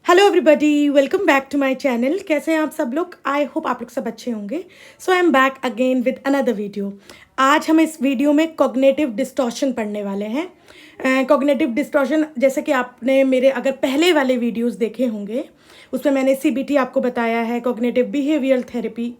Hello everybody, welcome back to my channel. कैसे हैं आप सब लोग? आई होप आप लोग सब अच्छे होंगे। So I am back again with another video. आज हम इस वीडियो में कॉग्निटिव डिस्टॉर्शन पढ़ने वाले हैं। कॉग्निटिव डिस्टॉर्शन, जैसे कि आपने मेरे अगर पहले वाले वीडियोस देखे होंगे, उसमें मैंने सीबीटी आपको बताया है, cognitive behavioural therapy.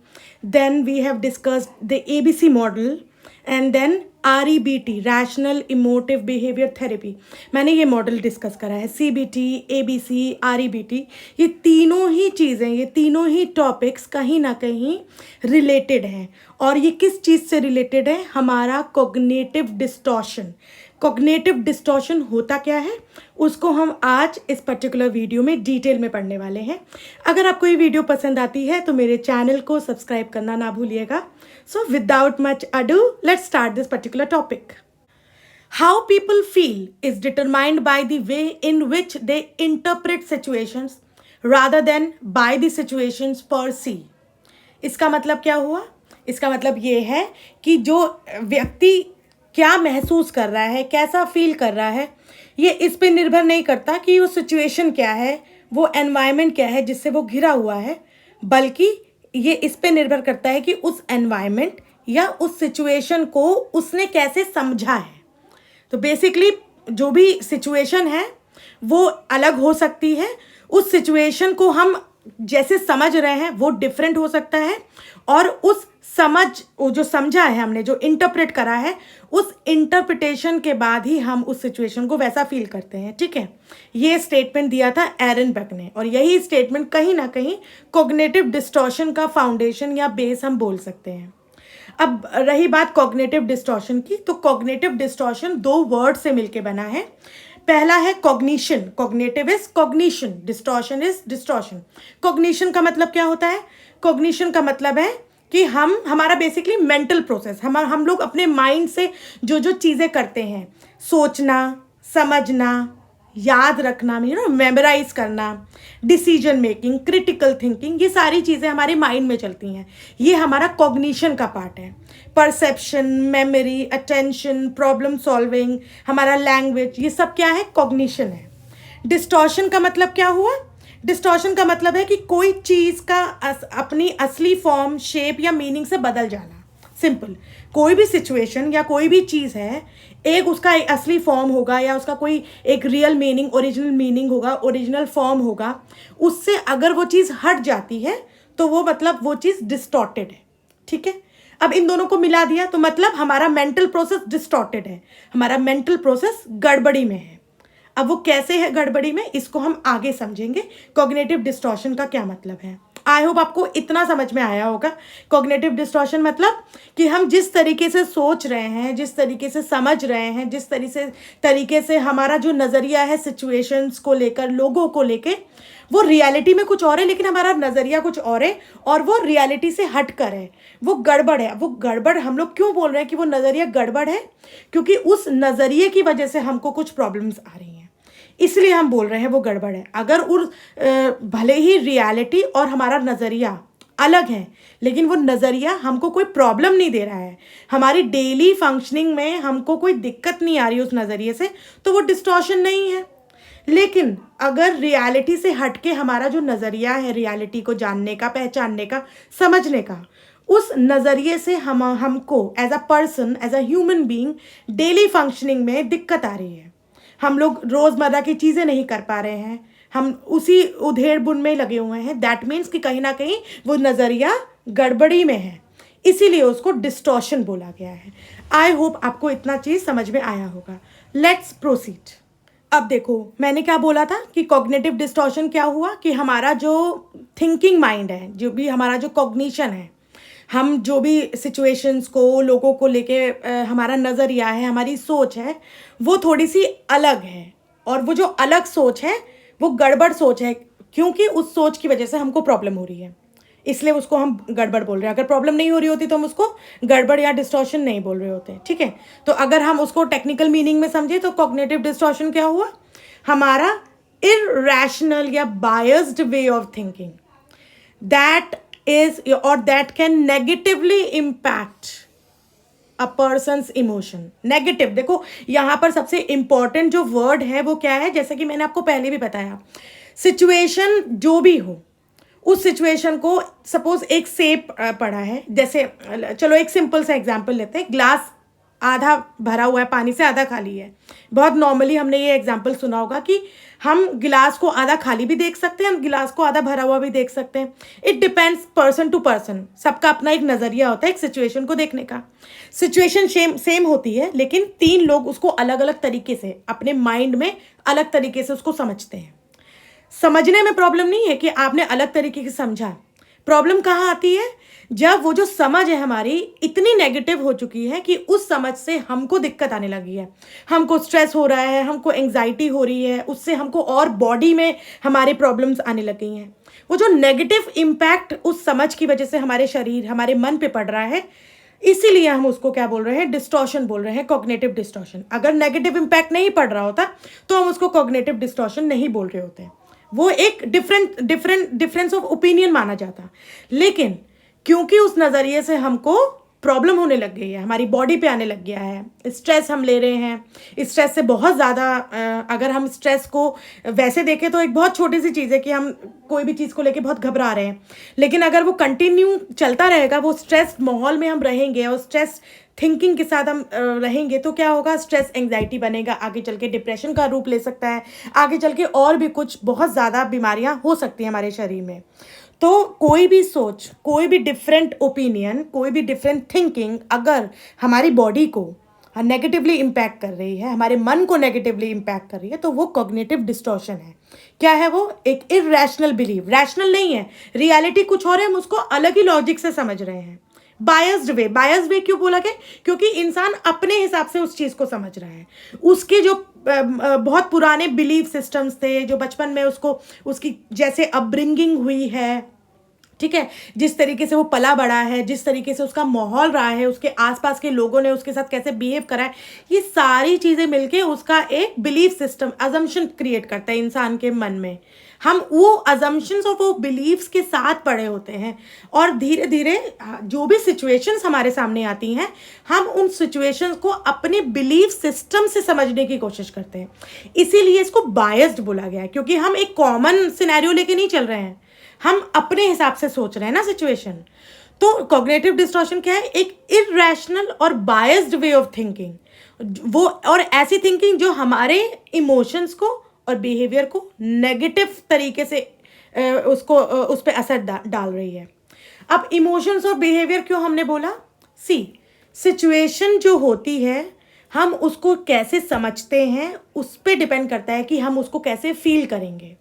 Then we have discussed the ABC model and then REBT, rational emotive behaviour therapy. मैंने ये मॉडल डिस्कस करा है। CBT, ABC, REBT, ये तीनों ही चीज़ें, ये तीनों ही टॉपिक्स कहीं ना कहीं रिलेटेड हैं। और ये किस चीज़ से रिलेटेड है? हमारा कॉग्निटिव डिस्टॉर्शन। कॉग्निटिव डिस्टॉर्शन होता क्या है, उसको हम आज इस पर्टिकुलर वीडियो में डिटेल में पढ़ने वाले हैं। अगर आपको ये वीडियो पसंद आती है तो मेरे चैनल को सब्सक्राइब करना ना भूलिएगा। So without much ado, let's start this particular topic. How people feel is determined by the way in which they interpret situations rather than by the situations per se. इसका मतलब क्या हुआ? इसका मतलब ये है कि जो व्यक्ति क्या महसूस कर रहा है, कैसा फील कर रहा है, ये इस पे निर्भर नहीं करता कि वो सिचुएशन क्या है, वो एनवायरनमेंट क्या है जिससे वो घिरा हुआ है, बल्कि ये इस पे निर्भर करता है कि उस एनवायरनमेंट या उस सिचुएशन को उसने कैसे समझा है। तो बेसिकली जो भी सिचुएशन है वो अलग हो सकती है। उस सिचुएशन को हम जैसे समझ रहे हैं वो डिफरेंट हो सकता है, और उस वो जो समझा है हमने, जो इंटरप्रेट करा है, उस इंटरप्रिटेशन के बाद ही हम उस सिचुएशन को वैसा फील करते हैं। ठीक है, ये स्टेटमेंट दिया था एरन बेक ने, और यही स्टेटमेंट कहीं ना कहीं कॉग्निटिव डिस्टॉर्शन का फाउंडेशन या बेस हम बोल सकते हैं। अब रही बात कॉग्निटिव डिस्टॉर्शन की, तो कॉग्निटिव डिस्टॉर्शन दो वर्ड से मिलके बना है। पहला है cognition. Cognitive is cognition, distortion is distortion. Cognition का मतलब क्या होता है? कॉग्निशन का मतलब है कि हमारा बेसिकली मेंटल प्रोसेस, हम लोग अपने माइंड से जो जो चीज़ें करते हैं, सोचना, समझना, याद रखना, मेमोराइज करना, डिसीजन मेकिंग, क्रिटिकल थिंकिंग, ये सारी चीज़ें हमारे माइंड में चलती हैं। ये हमारा कॉग्निशन का पार्ट है। Perception, memory, attention, problem solving, हमारा लैंग्वेज, ये सब क्या है? कॉग्निशन है। डिस्टॉर्शन का मतलब क्या हुआ? डिस्टॉर्शन का मतलब है कि कोई चीज़ का अपनी असली फॉर्म, शेप या मीनिंग से बदल जाना। सिंपल, कोई भी सिचुएशन या कोई भी चीज़ है, एक उसका एक असली फॉर्म होगा या उसका कोई एक रियल मीनिंग, ओरिजिनल मीनिंग होगा, ओरिजिनल फॉर्म होगा। उससे अगर वो चीज़ हट जाती है तो वो मतलब वो चीज़ डिस्टॉर्टेड है। ठीक है, अब इन दोनों को मिला दिया तो मतलब हमारा मेंटल प्रोसेस डिस्टॉर्टेड है, हमारा मेंटल प्रोसेस गड़बड़ी में है। अब वो कैसे है गड़बड़ी में, इसको हम आगे समझेंगे। कॉग्निटिव डिस्टॉर्शन का क्या मतलब है? आई होप आपको इतना समझ में आया होगा। कॉग्निटिव डिस्टॉर्शन मतलब कि हम जिस तरीके से सोच रहे हैं, जिस तरीके से समझ रहे हैं, जिस तरीके से हमारा जो नज़रिया है सिचुएशंस को लेकर, लोगों को लेकर, वो रियलिटी में कुछ और है, लेकिन हमारा नज़रिया कुछ और है, और वो रियलिटी से हट कर है, वो गड़बड़ है। वो गड़बड़ हम लोग क्यों बोल रहे हैं कि वो नज़रिया गड़बड़ है? क्योंकि उस नज़रिए की वजह से हमको कुछ प्रॉब्लम्स आ रही हैं, इसलिए हम बोल रहे हैं वो गड़बड़ है। अगर भले ही रियलिटी और हमारा नज़रिया अलग है, लेकिन वो नज़रिया हमको कोई प्रॉब्लम नहीं दे रहा है, हमारी डेली फंक्शनिंग में हमको कोई दिक्कत नहीं आ रही उस नज़रिए से, तो वो डिस्टॉर्शन नहीं है। लेकिन अगर रियलिटी से हटके हमारा जो नज़रिया है रियलिटी को जानने का, पहचानने का, समझने का, उस नज़रिए से हमको as a person, as a human being daily functioning में दिक्कत आ रही है। हम लोग रोज़मर्रा की चीज़ें नहीं कर पा रहे हैं, हम उसी उधेड़ बुन में लगे हुए हैं। दैट मीन्स कि कहीं ना कहीं वो नज़रिया गड़बड़ी में है, इसीलिए उसको डिस्टॉर्शन बोला गया है। आई होप आपको इतना चीज़ समझ में आया होगा। Let's proceed. अब देखो, मैंने क्या बोला था कि कॉग्निटिव डिस्टॉर्शन क्या हुआ कि हमारा जो थिंकिंग माइंड है, जो भी हमारा जो कॉग्निशन है, हम जो भी सिचुएशंस को, लोगों को लेके हमारा नज़रिया है, हमारी सोच है, वो थोड़ी सी अलग है। और वो जो अलग सोच है वो गड़बड़ सोच है, क्योंकि उस सोच की वजह से हमको प्रॉब्लम हो रही है, इसलिए उसको हम गड़बड़ बोल रहे हैं। अगर प्रॉब्लम नहीं हो रही होती तो हम उसको गड़बड़ या डिस्टॉर्शन नहीं बोल रहे होते। ठीक है, तो अगर हम उसको टेक्निकल मीनिंग में समझे तो कॉग्निटिव डिस्टॉर्शन क्या हुआ? हमारा इरैशनल या biased way of thinking that is or that can negatively impact a person's emotion. Negative, देखो यहाँ पर सबसे इंपॉर्टेंट जो वर्ड है वो क्या है? जैसे कि मैंने आपको पहले भी बताया, सिचुएशन जो भी हो, उस सिचुएशन को, सपोज एक सेब पड़ा है, जैसे चलो एक सिंपल सा एग्जांपल लेते हैं, ग्लास आधा भरा हुआ है पानी से, आधा खाली है। बहुत नॉर्मली हमने ये एग्जांपल सुना होगा कि हम गिलास को आधा खाली भी देख सकते हैं, हम गिलास को आधा भरा हुआ भी देख सकते हैं। It depends person to person, सबका अपना एक नज़रिया होता है एक सिचुएशन को देखने का। सिचुएशन सेम होती है, लेकिन तीन लोग उसको अलग अलग तरीके से अपने माइंड में अलग तरीके से उसको समझते हैं। समझने में प्रॉब्लम नहीं है कि आपने अलग तरीके से समझा। प्रॉब्लम कहाँ आती है? जब वो जो समझ है हमारी इतनी नेगेटिव हो चुकी है कि उस समझ से हमको दिक्कत आने लगी है, हमको स्ट्रेस हो रहा है, हमको एंग्जाइटी हो रही है, उससे हमको और बॉडी में हमारे प्रॉब्लम्स आने लग गई हैं। वो जो नेगेटिव इम्पैक्ट उस समझ की वजह से हमारे शरीर, हमारे मन पे पड़ रहा है, इसीलिए हम उसको क्या बोल रहे हैं? डिस्टॉर्शन बोल रहे हैं, कॉग्निटिव डिस्टॉर्शन। अगर नेगेटिव इम्पैक्ट नहीं पड़ रहा होता तो हम उसको कॉग्निटिव डिस्टॉर्शन नहीं बोल रहे होते, वो एक डिफरेंस ऑफ ओपिनियन माना जाता। लेकिन क्योंकि उस नज़रिए से हमको प्रॉब्लम होने लग गई है, हमारी बॉडी पे आने लग गया है, स्ट्रेस हम ले रहे हैं, स्ट्रेस से बहुत ज़्यादा, अगर हम स्ट्रेस को वैसे देखें तो एक बहुत छोटी सी चीज़ है कि हम कोई भी चीज़ को लेके बहुत घबरा रहे हैं, लेकिन अगर वो कंटिन्यू चलता रहेगा, वो स्ट्रेस माहौल में हम रहेंगे और स्ट्रेस थिंकिंग के साथ हम रहेंगे, तो क्या होगा? स्ट्रेस एंग्जाइटी बनेगा, आगे चल के डिप्रेशन का रूप ले सकता है, आगे चल के और भी कुछ बहुत ज़्यादा बीमारियां हो सकती हैं हमारे शरीर में। तो कोई भी सोच, कोई भी डिफरेंट ओपिनियन, कोई भी डिफरेंट थिंकिंग अगर हमारी बॉडी को नेगेटिवली इम्पैक्ट कर रही है, हमारे मन को नेगेटिवली इम्पैक्ट कर रही है, तो वो कॉग्निटिव डिस्टॉर्शन है। क्या है वो? एक इरैशनल बिलीव। रैशनल नहीं है, रियलिटी कुछ और है, हम उसको अलग ही लॉजिक से समझ रहे हैं। बायस्ड वे। बायस्ड वे क्यों बोला गया? क्योंकि इंसान अपने हिसाब से उस चीज़ को समझ रहा है। उसके जो बहुत पुराने बिलीफ सिस्टम्स थे, जो बचपन में उसको, उसकी जैसे अपब्रिंगिंग हुई है, ठीक है, जिस तरीके से वो पला बड़ा है, जिस तरीके से उसका माहौल रहा है, उसके आसपास के लोगों ने उसके साथ कैसे बिहेव करा है, ये सारी चीज़ें मिलके उसका एक बिलीफ सिस्टम, अजम्पशन क्रिएट करता है इंसान के मन में। हम वो अजम्पशंस और वो बिलीव्स के साथ पड़े होते हैं, और धीरे धीरे जो भी सिचुएशंस हमारे सामने आती हैं, हम उन सिचुएशंस को अपने बिलीफ सिस्टम से समझने की कोशिश करते हैं। इसीलिए इसको बायस्ड बोला गया है, क्योंकि हम एक कॉमन सिनेरियो लेके नहीं चल रहे हैं, हम अपने हिसाब से सोच रहे हैं ना सिचुएशन। तो कॉग्निटिव डिस्टॉर्शन क्या है? एक इरैशनल और बायस्ड वे ऑफ थिंकिंग, वो और ऐसी थिंकिंग जो हमारे इमोशंस को और बिहेवियर को नेगेटिव तरीके से उस पर असर डाल रही है। अब इमोशंस और बिहेवियर क्यों हमने बोला? सिचुएशन जो होती है, हम उसको कैसे समझते हैं उस पर डिपेंड करता है कि हम उसको कैसे फील करेंगे।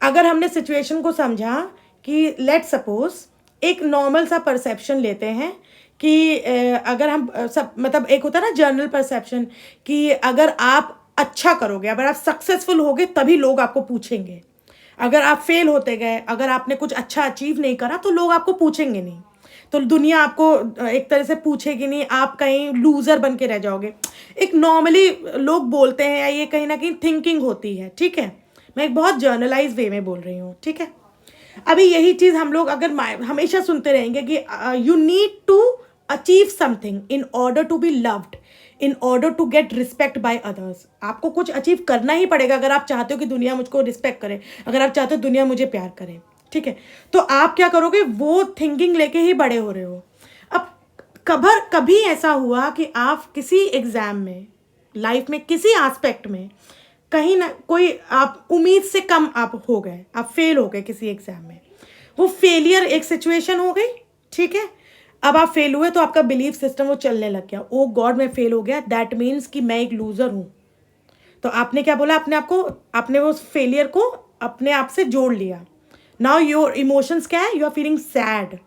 अगर हमने सिचुएशन को समझा कि लेट सपोज एक नॉर्मल सा परसेप्शन लेते हैं कि अगर हम सब, मतलब एक होता है ना जनरल परसेप्शन, कि अगर आप अच्छा करोगे, अगर आप सक्सेसफुल होगे तभी लोग आपको पूछेंगे। अगर आप फेल होते गए, अगर आपने कुछ अच्छा अचीव नहीं करा, तो लोग आपको पूछेंगे नहीं, तो दुनिया आपको एक तरह से पूछेगी नहीं, आप कहीं लूज़र बन के रह जाओगे। एक नॉर्मली लोग बोलते हैं, या ये कहीं ना कहीं थिंकिंग होती है, ठीक है। मैं एक बहुत जर्नलाइज वे में बोल रही हूँ, ठीक है। अभी यही चीज़ हम लोग अगर हमेशा सुनते रहेंगे कि you need to achieve something in order to be loved, in order to get respect by others. आपको कुछ अचीव करना ही पड़ेगा अगर आप चाहते हो कि दुनिया मुझको रिस्पेक्ट करे, अगर आप चाहते हो दुनिया मुझे प्यार करे, ठीक है। तो आप क्या करोगे? वो थिंकिंग लेके ही बड़े हो रहे हो। अब कभी ऐसा हुआ कि आप किसी एग्जाम में, लाइफ में किसी एस्पेक्ट में कहीं ना कोई आप उम्मीद से कम आप हो गए, आप फेल हो गए किसी एग्जाम में, वो फेलियर एक सिचुएशन हो गई, ठीक है। अब आप फेल हुए तो आपका बिलीफ सिस्टम वो चलने लग गया, ओ गॉड मैं फेल हो गया, दैट मीन्स कि मैं एक लूज़र हूँ। तो आपने क्या बोला? अपने आप को, आपने वो फेलियर को अपने आप से जोड़ लिया। नाउ योर इमोशंस क्या है? यू आर फीलिंग सैड,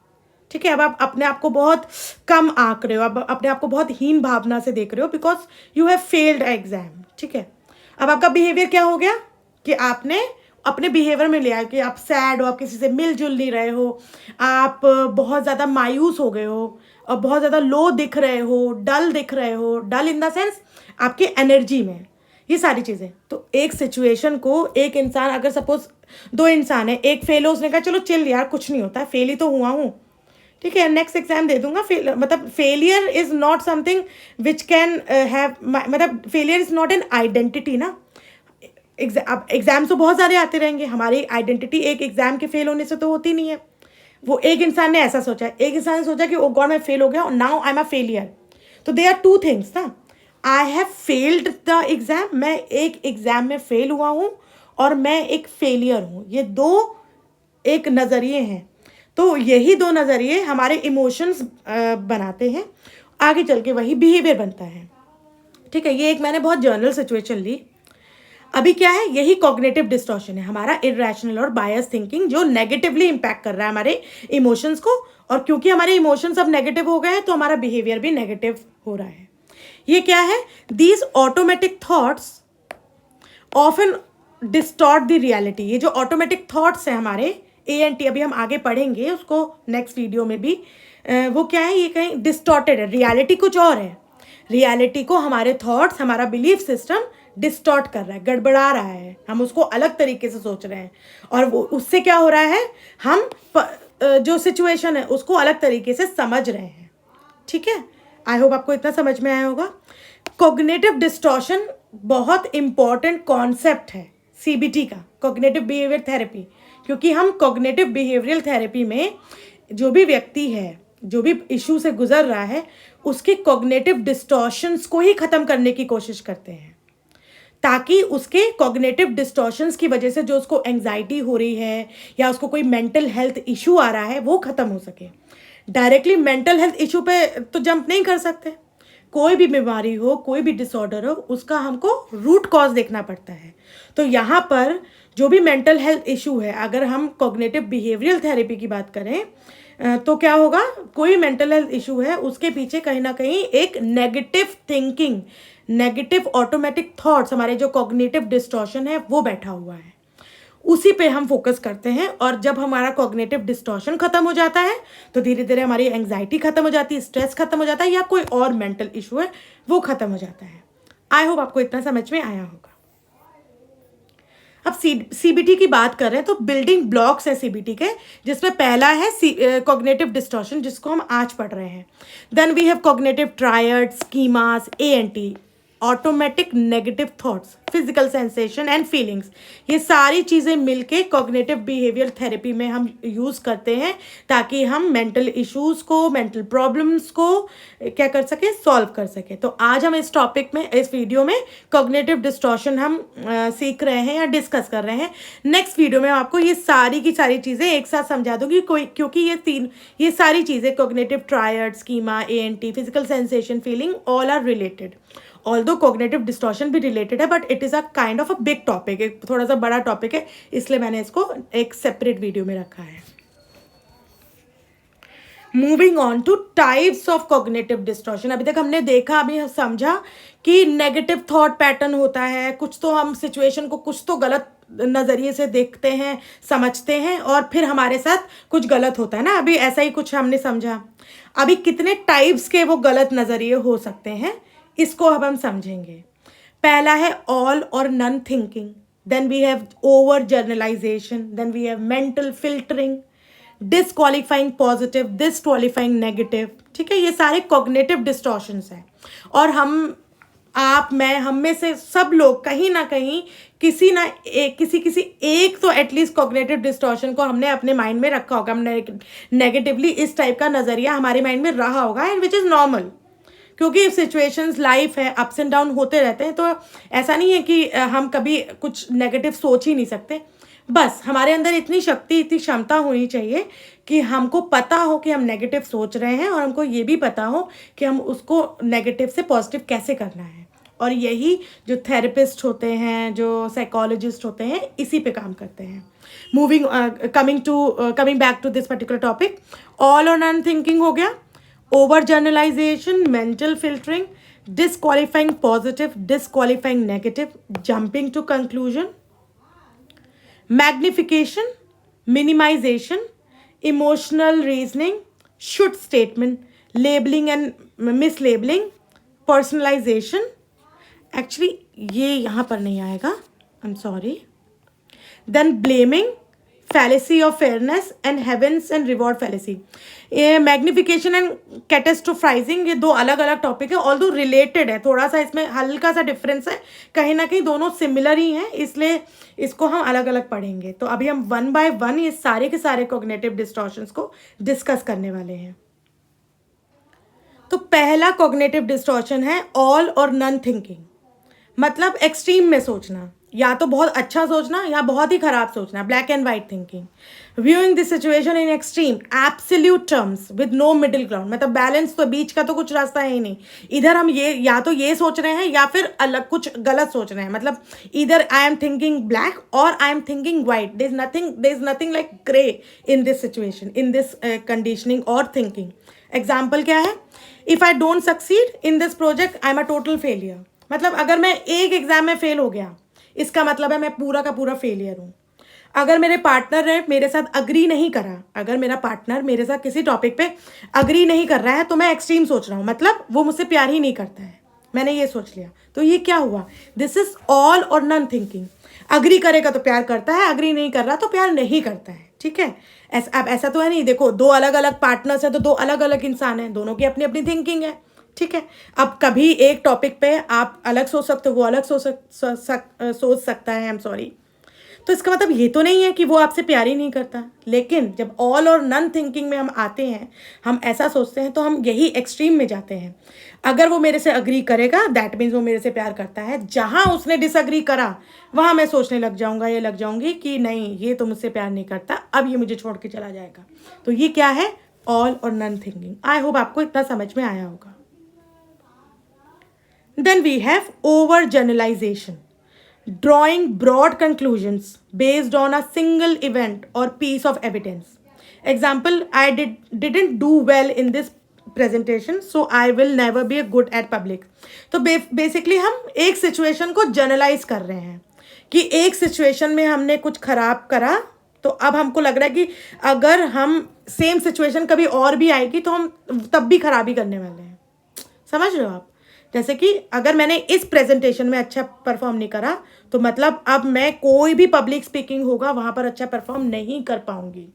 ठीक है। अब आप अपने आप को बहुत कम आंक रहे हो, अब अपने आप को बहुत हीन भावना से देख रहे हो, because you have failed exam, ठीक है। अब आपका बिहेवियर क्या हो गया कि आपने अपने बिहेवियर में लिया कि आप सैड हो, आप किसी से मिलजुल नहीं रहे हो, आप बहुत ज़्यादा मायूस हो गए हो, और बहुत ज़्यादा लो दिख रहे हो, डल दिख रहे हो, डल इन द सेंस आपकी एनर्जी में, ये सारी चीज़ें। तो एक सिचुएशन को एक इंसान, अगर सपोज दो इंसान है, एक फेल हो, उसने कहा चलो चिल यार कुछ नहीं होता, फेल ही तो हुआ हूँ, ठीक है, नेक्स्ट एग्जाम दे दूंगा। मतलब failure is not something which can have, मतलब failure is not an identity ना। अब एग्ज़ाम तो बहुत सारे आते रहेंगे, हमारी आइडेंटिटी एक एग्ज़ाम के फेल होने से तो होती नहीं है। वो एक इंसान ने ऐसा सोचा, एक इंसान ने सोचा कि ओ गॉड मैं फेल हो गया और now I am a failure. तो दे आर टू थिंग्स ना, I have failed the exam, मैं एक एग्ज़ाम में फेल हुआ हूँ और मैं एक फेलियर हूँ, ये दो एक नज़रिए हैं। तो यही दो नज़रिए हमारे इमोशंस बनाते हैं, आगे चल के वही बिहेवियर बनता है। ठीक है, ये एक मैंने बहुत जर्नल सिचुएशन ली। अभी क्या है, यही कॉग्निटिव डिस्टॉर्शन है, हमारा इरेशनल और बायस थिंकिंग जो नेगेटिवली इम्पैक्ट कर रहा है हमारे इमोशंस को, और क्योंकि हमारे इमोशंस अब नेगेटिव हो गए हैं तो हमारा बिहेवियर भी नेगेटिव हो रहा है। ये क्या है, these automatic thoughts often distort the reality. ये जो ऑटोमेटिक थॉट्स हैं हमारे ANT, अभी हम आगे पढ़ेंगे उसको नेक्स्ट वीडियो में भी, वो क्या है, ये कहीं डिस्टॉर्टेड है, रियलिटी कुछ और है। रियलिटी को हमारे थॉट्स, हमारा बिलीफ सिस्टम डिस्टॉर्ट कर रहा है, गड़बड़ा रहा है, हम उसको अलग तरीके से सोच रहे हैं, और वो उससे क्या हो रहा है, हम जो सिचुएशन है उसको अलग तरीके से समझ रहे हैं। ठीक है, आई होप आपको इतना समझ में आया होगा। कॉग्निटिव डिस्टॉर्शन बहुत इंपॉर्टेंट कॉन्सेप्ट है CBT का, कॉग्निटिव बिहेवियर थेरेपी, क्योंकि हम कॉग्निटिव बिहेवियरल थेरेपी में जो भी व्यक्ति है, जो भी इशू से गुजर रहा है, उसके कॉग्निटिव डिस्टॉर्शंस को ही ख़त्म करने की कोशिश करते हैं, ताकि उसके कॉग्निटिव डिस्टॉर्शंस की वजह से जो उसको एंग्जाइटी हो रही है या उसको कोई मेंटल हेल्थ इशू आ रहा है वो ख़त्म हो सके। डायरेक्टली मेंटल हेल्थ इशू पे तो जंप नहीं कर सकते, कोई भी बीमारी हो, कोई भी डिसऑर्डर हो, उसका हमको रूट कॉज देखना पड़ता है। तो यहाँ पर जो भी मेंटल हेल्थ इशू है, अगर हम कॉग्निटिव बिहेवियरल थेरेपी की बात करें तो क्या होगा, कोई मेंटल हेल्थ इशू है उसके पीछे कहीं ना कहीं एक negative thinking, negative automatic thoughts, हमारे जो कॉग्निटिव डिस्टॉर्शन है वो बैठा हुआ है, उसी पे हम फोकस करते हैं। और जब हमारा कॉग्निटिव डिस्टॉर्शन खत्म हो जाता है तो धीरे धीरे हमारी एंग्जाइटी खत्म हो जाती है, स्ट्रेस खत्म हो जाता है, या कोई और मेंटल इशू है वो खत्म हो जाता है। आई होप आपको इतना समझ में आया होगा। अब CBT की बात कर रहे हैं तो बिल्डिंग ब्लॉक्स है CBT के, जिसमें पहला है कॉग्निटिव डिस्टॉर्शन, जिसको हम आज पढ़ रहे हैं। Then we have cognitive triad, schemas, ANT, automatic negative thoughts, physical sensation and feelings. ये सारी चीज़ें मिलके कॉग्निटिव बिहेवियर थेरेपी में हम यूज़ करते हैं, ताकि हम मेंटल इश्यूज़ को, मेंटल प्रॉब्लम्स को क्या कर सके, सॉल्व कर सके। तो आज हम इस टॉपिक में, इस वीडियो में कॉग्निटिव डिस्टॉर्शन हम सीख रहे हैं या डिस्कस कर रहे हैं। नेक्स्ट वीडियो में आपको ये सारी की सारी चीज़ें एक साथ समझा दूंगी, क्योंकि ये सारी चीज़ें cognitive triad, schema, ANT, physical sensation, feeling, all are related. Although cognitive distortion भी रिलेटेड है, but it is a kind of a big topic, एक थोड़ा सा बड़ा टॉपिक है, इसलिए मैंने इसको एक सेपरेट वीडियो में रखा है। Moving on two types of cognitive distortion. अभी तक हमने देखा, अभी समझा कि नेगेटिव थॉट पैटर्न होता है, कुछ तो हम सिचुएशन को कुछ तो गलत नज़रिए से देखते हैं, समझते हैं, और फिर हमारे साथ कुछ गलत होता है ना, अभी ऐसा ही कुछ हमने समझा। अभी कितने टाइप्स के वो गलत नज़रिए हो सकते हैं, इसको अब हम समझेंगे। पहला है all or none thinking, then we have over generalization, then we have mental filtering, disqualifying positive, disqualifying negative. ठीक है, ये सारे कॉग्निटिव डिस्टॉर्शंस हैं, और हम, आप, मैं, हम में से सब लोग कहीं ना कहीं किसी एक तो एटलीस्ट कॉग्निटिव डिस्टॉर्शन को हमने अपने माइंड में रखा होगा, हमने नेगेटिवली इस टाइप का नज़रिया हमारे माइंड में रहा होगा, एंड विच इज़ नॉर्मल, क्योंकि सिचुएशंस, लाइफ है, अप्स एंड डाउन होते रहते हैं। तो ऐसा नहीं है कि हम कभी कुछ नेगेटिव सोच ही नहीं सकते। बस हमारे अंदर इतनी शक्ति, इतनी क्षमता होनी चाहिए कि हमको पता हो कि हम नेगेटिव सोच रहे हैं, और हमको ये भी पता हो कि हम उसको नेगेटिव से पॉजिटिव कैसे करना है। और यही जो थेरेपिस्ट होते हैं, जो साइकोलॉजिस्ट होते हैं, इसी पे काम करते हैं। Coming back to this particular topic, all or none thinking हो गया, overgeneralization, mental filtering, disqualifying positive, disqualifying negative, jumping to conclusion, magnification, minimization, emotional reasoning, should statement, labeling and mislabeling, personalization. Actually ये यहाँ पर नहीं आएगा, I am sorry. Then blaming, fallacy of fairness and heavens and reward fallacy. ये magnification and catastrophising, ये दो अलग अलग टॉपिक है, ऑल्दो रिलेटेड है, थोड़ा सा इसमें हल्का सा डिफरेंस है, कहीं ना कहीं दोनों सिमिलर ही हैं, इसलिए इसको हम अलग अलग पढ़ेंगे. तो अभी हम 1 by 1 ये सारे के सारे कॉग्निटिव डिस्टॉर्शंस को डिस्कस करने वाले हैं. तो पहला कॉग्निटिव डिस्टॉर्शन है ऑल और नन थिंकिंग. मतलब एक्सट्रीम में सोचना, या तो बहुत अच्छा सोचना या बहुत ही खराब सोचना, black and white thinking. Viewing this situation in extreme absolute terms with no middle ground. मतलब बैलेंस, तो बीच का तो कुछ रास्ता है ही नहीं. इधर हम ये या तो ये सोच रहे हैं या फिर अलग कुछ गलत सोच रहे हैं. मतलब इधर आई am thinking black or I am thinking white. There is nothing like grey in this situation, in this conditioning or thinking. Example क्या है? If I don't succeed in this project I am a total failure. मतलब अगर मैं एक exam में fail हो गया, इसका मतलब है मैं पूरा का पूरा फेलियर हूँ. अगर मेरे पार्टनर ने मेरे साथ अग्री नहीं करा, अगर मेरा पार्टनर मेरे साथ किसी टॉपिक पे अग्री नहीं कर रहा है, तो मैं एक्सट्रीम सोच रहा हूँ, मतलब वो मुझसे प्यार ही नहीं करता है. मैंने ये सोच लिया, तो ये क्या हुआ? This is all or none thinking. Agree करेगा तो प्यार करता है, अग्री नहीं कर रहा तो प्यार नहीं करता है. ठीक है. अब ऐसा तो है नहीं. देखो, दो अलग अलग पार्टनर्स हैं तो दो अलग अलग इंसान हैं, दोनों की अपनी अपनी थिंकिंग है. ठीक है. अब कभी एक टॉपिक पे आप अलग सोच सकते हो, वो अलग सोच सकता है. आई एम सॉरी. तो इसका मतलब ये तो नहीं है कि वो आपसे प्यार ही नहीं करता. लेकिन जब ऑल और नन थिंकिंग में हम आते हैं, हम ऐसा सोचते हैं, तो हम यही एक्सट्रीम में जाते हैं. अगर वो मेरे से अग्री करेगा, दैट मीन्स वो मेरे से प्यार करता है. जहाँ उसने डिसअग्री करा, वहाँ मैं सोचने लग जाऊँगा, ये लग जाऊँगी कि नहीं, ये तो मुझसे प्यार नहीं करता, अब ये मुझे छोड़ के चला जाएगा. तो ये क्या है? All or none thinking. I hope आपको इतना समझ में आया होगा. Then we have overgeneralization, drawing broad conclusions based on a single event or piece of evidence. Example, I didn't do well in this presentation, so I will never be good at public. तो basically हम एक situation को generalise कर रहे हैं कि एक situation में हमने कुछ खराब करा, तो अब हमको लग रहा है कि अगर हम सेम सिचुएशन कभी और भी आएगी तो हम तब भी खराबी करने वाले हैं. समझ रहे हो आप? जैसे कि अगर मैंने इस प्रेजेंटेशन में अच्छा परफॉर्म नहीं करा, तो मतलब अब मैं कोई भी पब्लिक स्पीकिंग होगा वहाँ पर अच्छा परफॉर्म नहीं कर पाऊंगी.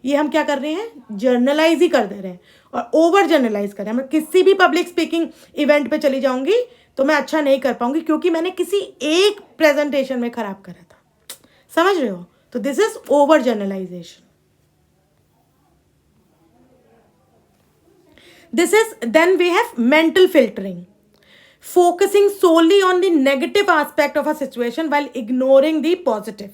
ये हम क्या कर रहे हैं? जर्नलाइज ही कर दे रहे हैं और ओवर जर्नलाइज कर रहे हैं. मैं किसी भी पब्लिक स्पीकिंग इवेंट पे चली जाऊंगी तो मैं अच्छा नहीं कर पाऊंगी, क्योंकि मैंने किसी एक प्रेजेंटेशन में खराब करा था. समझ रहे हो? तो this is over journalisation. This is, then we have mental filtering, focusing solely on the negative aspect of a situation while ignoring the positive.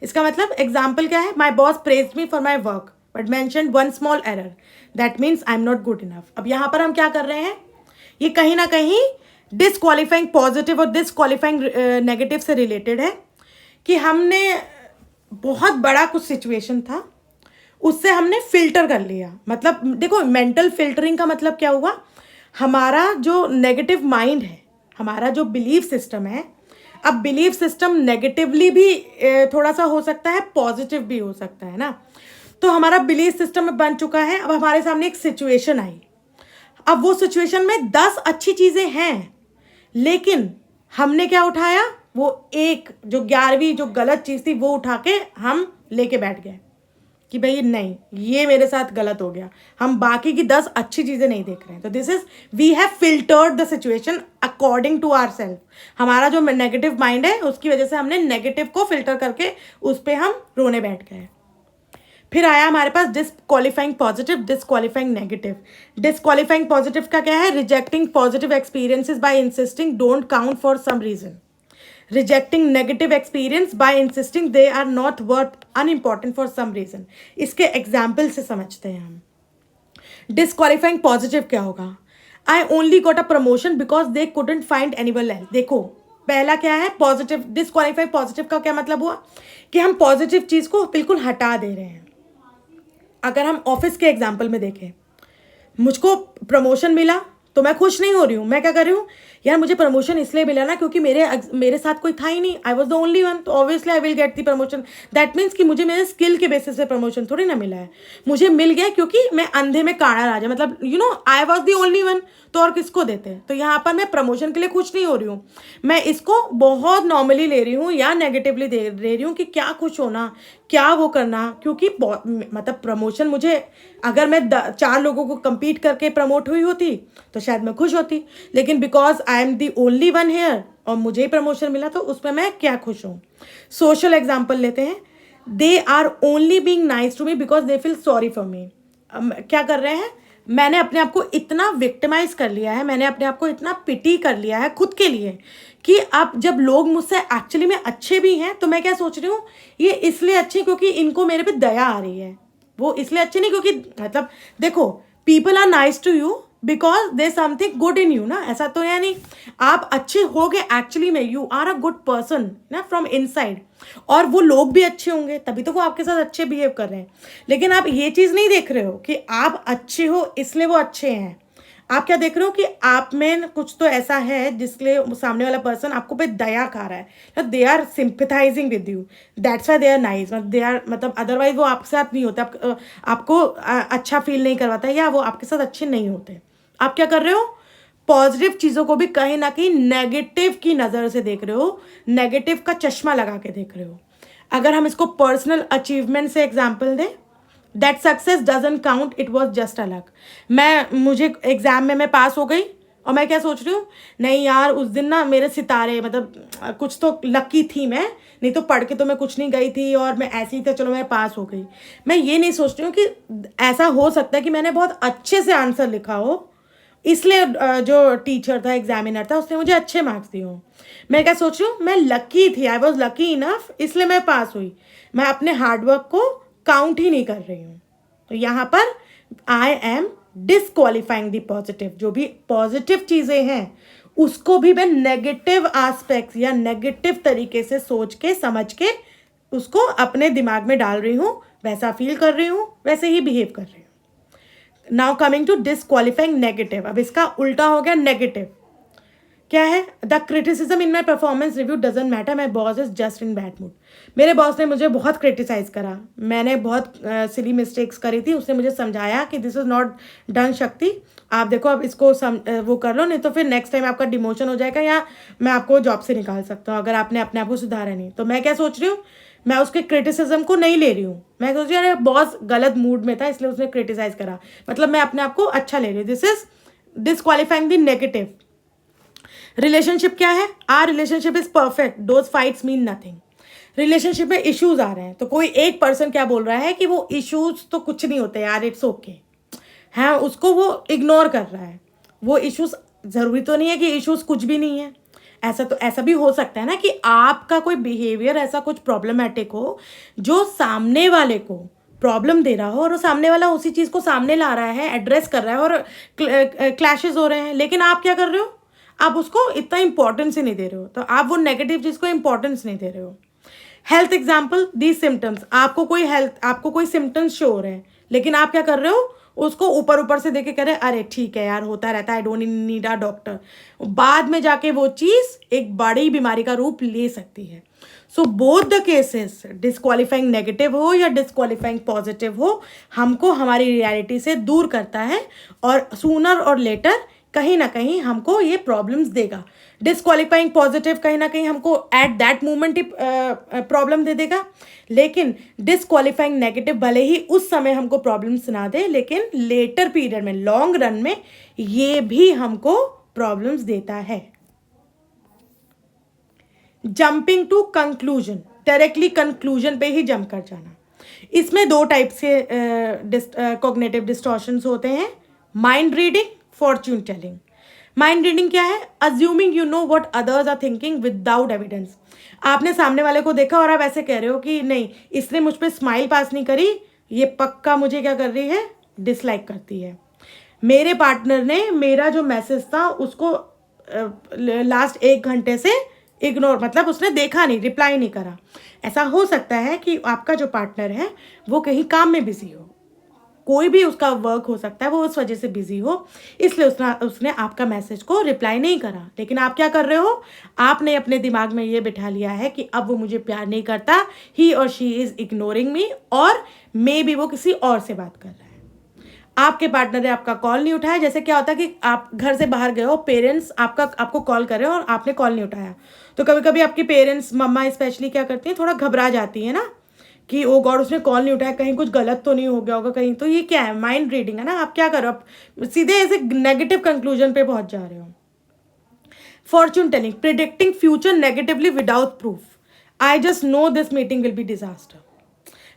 इसका मतलब एग्जाम्पल क्या है? My boss praised me for my work but mentioned one small error. That means I'm not good enough. अब यहाँ पर हम क्या कर रहे हैं? ये कहीं ना कहीं डिसक्वालीफाइंग पॉजिटिव और डिसक्वालीफाइंग नेगेटिव से रिलेटेड है कि हमने बहुत बड़ा कुछ सिचुएशन था, उससे हमने फिल्टर कर लिया. मतलब देखो, मेंटल फिल्टरिंग का मतलब क्या हुआ? हमारा जो नेगेटिव माइंड है, हमारा जो बिलीफ सिस्टम है, अब बिलीफ सिस्टम नेगेटिवली भी थोड़ा सा हो सकता है, पॉजिटिव भी हो सकता है ना. तो हमारा बिलीफ सिस्टम में बन चुका है. अब हमारे सामने एक सिचुएशन आई, अब वो सिचुएशन में 10 अच्छी चीज़ें हैं, लेकिन हमने क्या उठाया? वो एक जो 11वीं जो गलत चीज़ थी वो उठा के हम लेके बैठ गए कि भाई नहीं, ये मेरे साथ गलत हो गया. हम बाकी की 10 अच्छी चीज़ें नहीं देख रहे हैं. तो this is, we have filtered the situation according to our self. हमारा जो नेगेटिव माइंड है, उसकी वजह से हमने नेगेटिव को फिल्टर करके उस पर हम रोने बैठ गए. फिर आया हमारे पास disqualifying positive, disqualifying negative. Disqualifying positive का क्या है? Rejecting positive experiences by insisting don't count for some reason. Rejecting negative experience by insisting they are not worth unimportant for some reason. इसके एग्जाम्पल से समझते हैं हम. Disqualifying positive क्या होगा? I only got a promotion because they couldn't find anyone else. देखो, पहला क्या है? पॉजिटिव. डिसक्वालीफाई पॉजिटिव का क्या मतलब हुआ? कि हम पॉजिटिव चीज़ को बिल्कुल हटा दे रहे हैं. अगर हम ऑफिस के एग्जाम्पल में देखें, मुझको प्रमोशन मिला तो मैं खुश नहीं हो रही हूँ। मैं क्या कर रही हूँ, यार मुझे प्रमोशन इसलिए मिला ना क्योंकि मेरे साथ कोई था ही नहीं, I was the only one, तो obviously I will get the promotion. That means कि मुझे मेरे स्किल के बेसिस पे प्रमोशन थोड़ी ना मिला है, मुझे मिल गया क्योंकि मैं अंधे में काड़ा राजा, मतलब आई वॉज द ओनली वन, तो और किसको देते हैं। तो यहाँ पर मैं प्रमोशन के लिए खुश नहीं हो रही हूँ, मैं इसको बहुत नॉर्मली ले रही हूँ या नेगेटिवली ले रही हूँ कि क्या खुश होना, क्या वो करना, क्योंकि मतलब प्रमोशन मुझे, अगर मैं 4 लोगों को compete करके प्रमोट हुई होती तो शायद मैं खुश होती, लेकिन because I am the only one here और मुझे ही प्रमोशन मिला, तो उसमें मैं क्या खुश हूँ। सोशल एग्जाम्पल लेते हैं, they are only being nice to me because they feel sorry for me. क्या कर रहे हैं, मैंने अपने आप को इतना विक्टिमाइज कर लिया है, मैंने अपने आप को इतना पिटी कर लिया है खुद के लिए कि अब जब लोग मुझसे एक्चुअली में अच्छे भी हैं तो मैं क्या सोच रही हूँ, ये इसलिए अच्छे क्योंकि इनको मेरे पे दया आ रही है, वो इसलिए अच्छे नहीं क्योंकि, मतलब देखो, people are nice to you because they something good in you ना, ऐसा तो है नहीं। आप अच्छे हो गए एक्चुअली में, you are a good person ना फ्रॉम इनसाइड, और वो लोग भी अच्छे होंगे तभी तो वो आपके साथ अच्छे बिहेव कर रहे हैं। लेकिन आप ये चीज़ नहीं देख रहे हो कि आप अच्छे हो इसलिए वो अच्छे हैं, आप क्या देख रहे हो कि आप में कुछ तो ऐसा है जिसके सामने वाला पर्सन आपको पे दया खा रहा है, they are sympathising with you, that's why they are nice, they are, मतलब अदरवाइज वो आपके साथ नहीं होते, आपको अच्छा फील नहीं करवाता या वो आपके साथ अच्छे नहीं होते। आप क्या कर रहे हो, पॉजिटिव चीज़ों को भी कहीं ना कहीं नेगेटिव की नज़र से देख रहे हो, नेगेटिव का चश्मा लगा के देख रहे हो। अगर हम इसको पर्सनल अचीवमेंट से एग्जाम्पल दें, that success doesn't count, it was just a luck. मुझे एग्जाम में मैं पास हो गई और मैं क्या सोच रही हूँ, नहीं यार उस दिन ना मेरे सितारे, मतलब कुछ तो लकी थी मैं, नहीं तो पढ़ के तो मैं कुछ नहीं गई थी और मैं ऐसी ही तो चलो मैं पास हो गई। मैं ये नहीं सोच रही हूँ कि ऐसा हो सकता है कि मैंने बहुत अच्छे से आंसर लिखा हो, इसलिए जो टीचर था, एग्जामिनर था, उसने मुझे अच्छे मार्क्स दिए हों। मैं क्या सोच रही हूँ, मैं लकी थी, आई वॉज लकी इनफ, इसलिए मैं पास हुई, मैं अपने हार्डवर्क को काउंट ही नहीं कर रही हूँ। तो यहाँ पर आई एम डिसक्वालिफाइंग द पॉजिटिव, जो भी पॉजिटिव चीज़ें हैं उसको भी मैं नेगेटिव एस्पेक्ट्स या नेगेटिव तरीके से सोच के समझ के उसको अपने दिमाग में डाल रही हूँ, वैसा फील कर रही हूँ, वैसे ही बिहेव कर रही हूँ। नाउ कमिंग टू डिसक्वालिफाइंग नेगेटिव, अब इसका उल्टा हो गया नेगेटिव। क्या है, the criticism in my performance review doesn't matter, my boss is just in bad mood. मेरे बॉस ने मुझे बहुत क्रिटिसाइज करा, मैंने बहुत सिली मिस्टेक्स करी थी, उसने मुझे समझाया कि दिस इज़ नॉट डन शक्ति, आप देखो अब इसको वो कर लो, नहीं तो फिर नेक्स्ट टाइम आपका डिमोशन हो जाएगा या मैं आपको जॉब से निकाल सकता हूँ अगर आपने अपने आप को सुधारा नहीं। तो मैं क्या सोच रही हूँ, मैं उसके क्रिटिसिज्म को नहीं ले रही हूँ, मैं सोच रही हूँ अरे बॉस गलत मूड में था इसलिए उसने क्रिटिसाइज करा, मतलब मैं अपने आप को अच्छा ले रही हूँ। This is disqualifying the negative. Relationship क्या है, our relationship is perfect, those fights mean nothing. Relationship में इश्यूज आ रहे हैं तो कोई एक पर्सन क्या बोल रहा है कि वो इश्यूज तो कुछ नहीं होते यार, इट्स ओके है, उसको वो इग्नोर कर रहा है। वो इश्यूज, ज़रूरी तो नहीं है कि इश्यूज कुछ भी नहीं है, ऐसा भी हो सकता है ना कि आपका कोई बिहेवियर ऐसा कुछ प्रॉब्लमेटिक हो जो सामने वाले को प्रॉब्लम दे रहा हो और वो सामने वाला उसी चीज़ को सामने ला रहा है, एड्रेस कर रहा है और क्लैशेस हो रहे हैं, लेकिन आप क्या कर रहे हो, आप उसको इतना इंपॉर्टेंस ही नहीं दे रहे हो, तो आप वो नेगेटिव चीज़ को इंपॉर्टेंस नहीं दे रहे हो। हेल्थ एग्जाम्पल, दीज सिम्टम्स, आपको कोई सिम्टम्स शो हो रहे हैं लेकिन आप क्या कर रहे हो, उसको ऊपर ऊपर से देखे कह रहे अरे ठीक है यार होता रहता है, I don't need a doctor. बाद में जाके वो चीज़ एक बड़ी बीमारी का रूप ले सकती है। So both the cases, disqualifying negative हो या डिस्क्वालीफाइंग पॉजिटिव हो, हमको हमारी रियलिटी से दूर करता है और सूनर और लेटर कहीं ना कहीं हमको ये प्रॉब्लम्स देगा। डिस्क्वालीफाइंग पॉजिटिव कहीं ना कहीं हमको एट दैट मोमेंट ही प्रॉब्लम दे देगा, लेकिन डिस्क्वालीफाइंग नेगेटिव भले ही उस समय हमको प्रॉब्लम्स ना दे, लेकिन लेटर पीरियड में, लॉन्ग रन में ये भी हमको प्रॉब्लम्स देता है। Jumping to conclusion, directly conclusion पे ही जंप कर जाना। इसमें 2 टाइप से कॉग्निटिव डिस्टॉर्शंस होते हैं, mind reading, fortune telling. Mind reading क्या है, assuming you know what others are thinking without evidence. आपने सामने वाले को देखा और आप ऐसे कह रहे हो कि नहीं, इसने मुझ पर स्माइल पास नहीं करी, ये पक्का मुझे क्या कर रही है, डिसलाइक करती है। मेरे पार्टनर ने मेरा जो मैसेज था उसको लास्ट 1 घंटे से इग्नोर, मतलब उसने देखा नहीं, रिप्लाई नहीं करा। ऐसा हो सकता है कि आपका जो पार्टनर है वो कहीं काम में बिजी हो, कोई भी उसका वर्क हो सकता है, वो उस वजह से बिजी हो, इसलिए उसने आपका मैसेज को रिप्लाई नहीं करा। लेकिन आप क्या कर रहे हो, आपने अपने दिमाग में ये बिठा लिया है कि अब वो मुझे प्यार नहीं करता, ही और शी इज़ इग्नोरिंग मी, और मे बी वो किसी और से बात कर रहा है। आपके पार्टनर ने आपका कॉल नहीं उठाया। जैसे क्या होता है कि आप घर से बाहर गए हो, पेरेंट्स आपको कॉल कर रहे हो और आपने कॉल नहीं उठाया, तो कभी कभी आपके पेरेंट्स, मम्मा स्पेशली, क्या करती हैं, थोड़ा घबरा जाती है ना कि ओ गॉड उसने कॉल नहीं उठाया, कहीं कुछ गलत तो नहीं हो गया होगा कहीं। तो ये क्या है, माइंड रीडिंग है ना। आप क्या करो, आप सीधे ऐसे नेगेटिव कंक्लूजन पे पहुंच जा रहे हो। Fortune telling, predicting future negatively without proof. I just know this meeting will be disaster.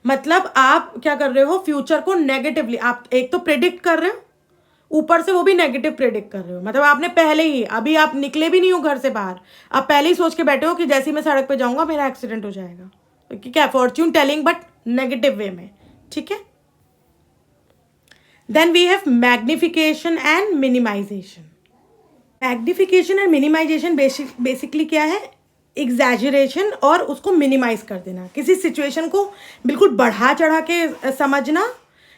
मतलब आप क्या कर रहे हो, फ्यूचर को नेगेटिवली, आप एक तो प्रिडिक्ट कर रहे हो, ऊपर से वो भी नेगेटिव प्रेडिक्ट कर रहे हो। मतलब आपने पहले ही, अभी आप निकले भी नहीं हो घर से बाहर, आप पहले ही सोच के बैठे हो कि जैसे ही मैं सड़क पे जाऊंगा मेरा एक्सीडेंट हो जाएगा। तो क्या, fortune telling but negative way में, ठीक है। Then we have magnification and minimisation. Magnification and minimisation basically क्या है, एग्जैजरेशन और उसको मिनिमाइज कर देना। किसी सिचुएशन को बिल्कुल बढ़ा चढ़ा के समझना,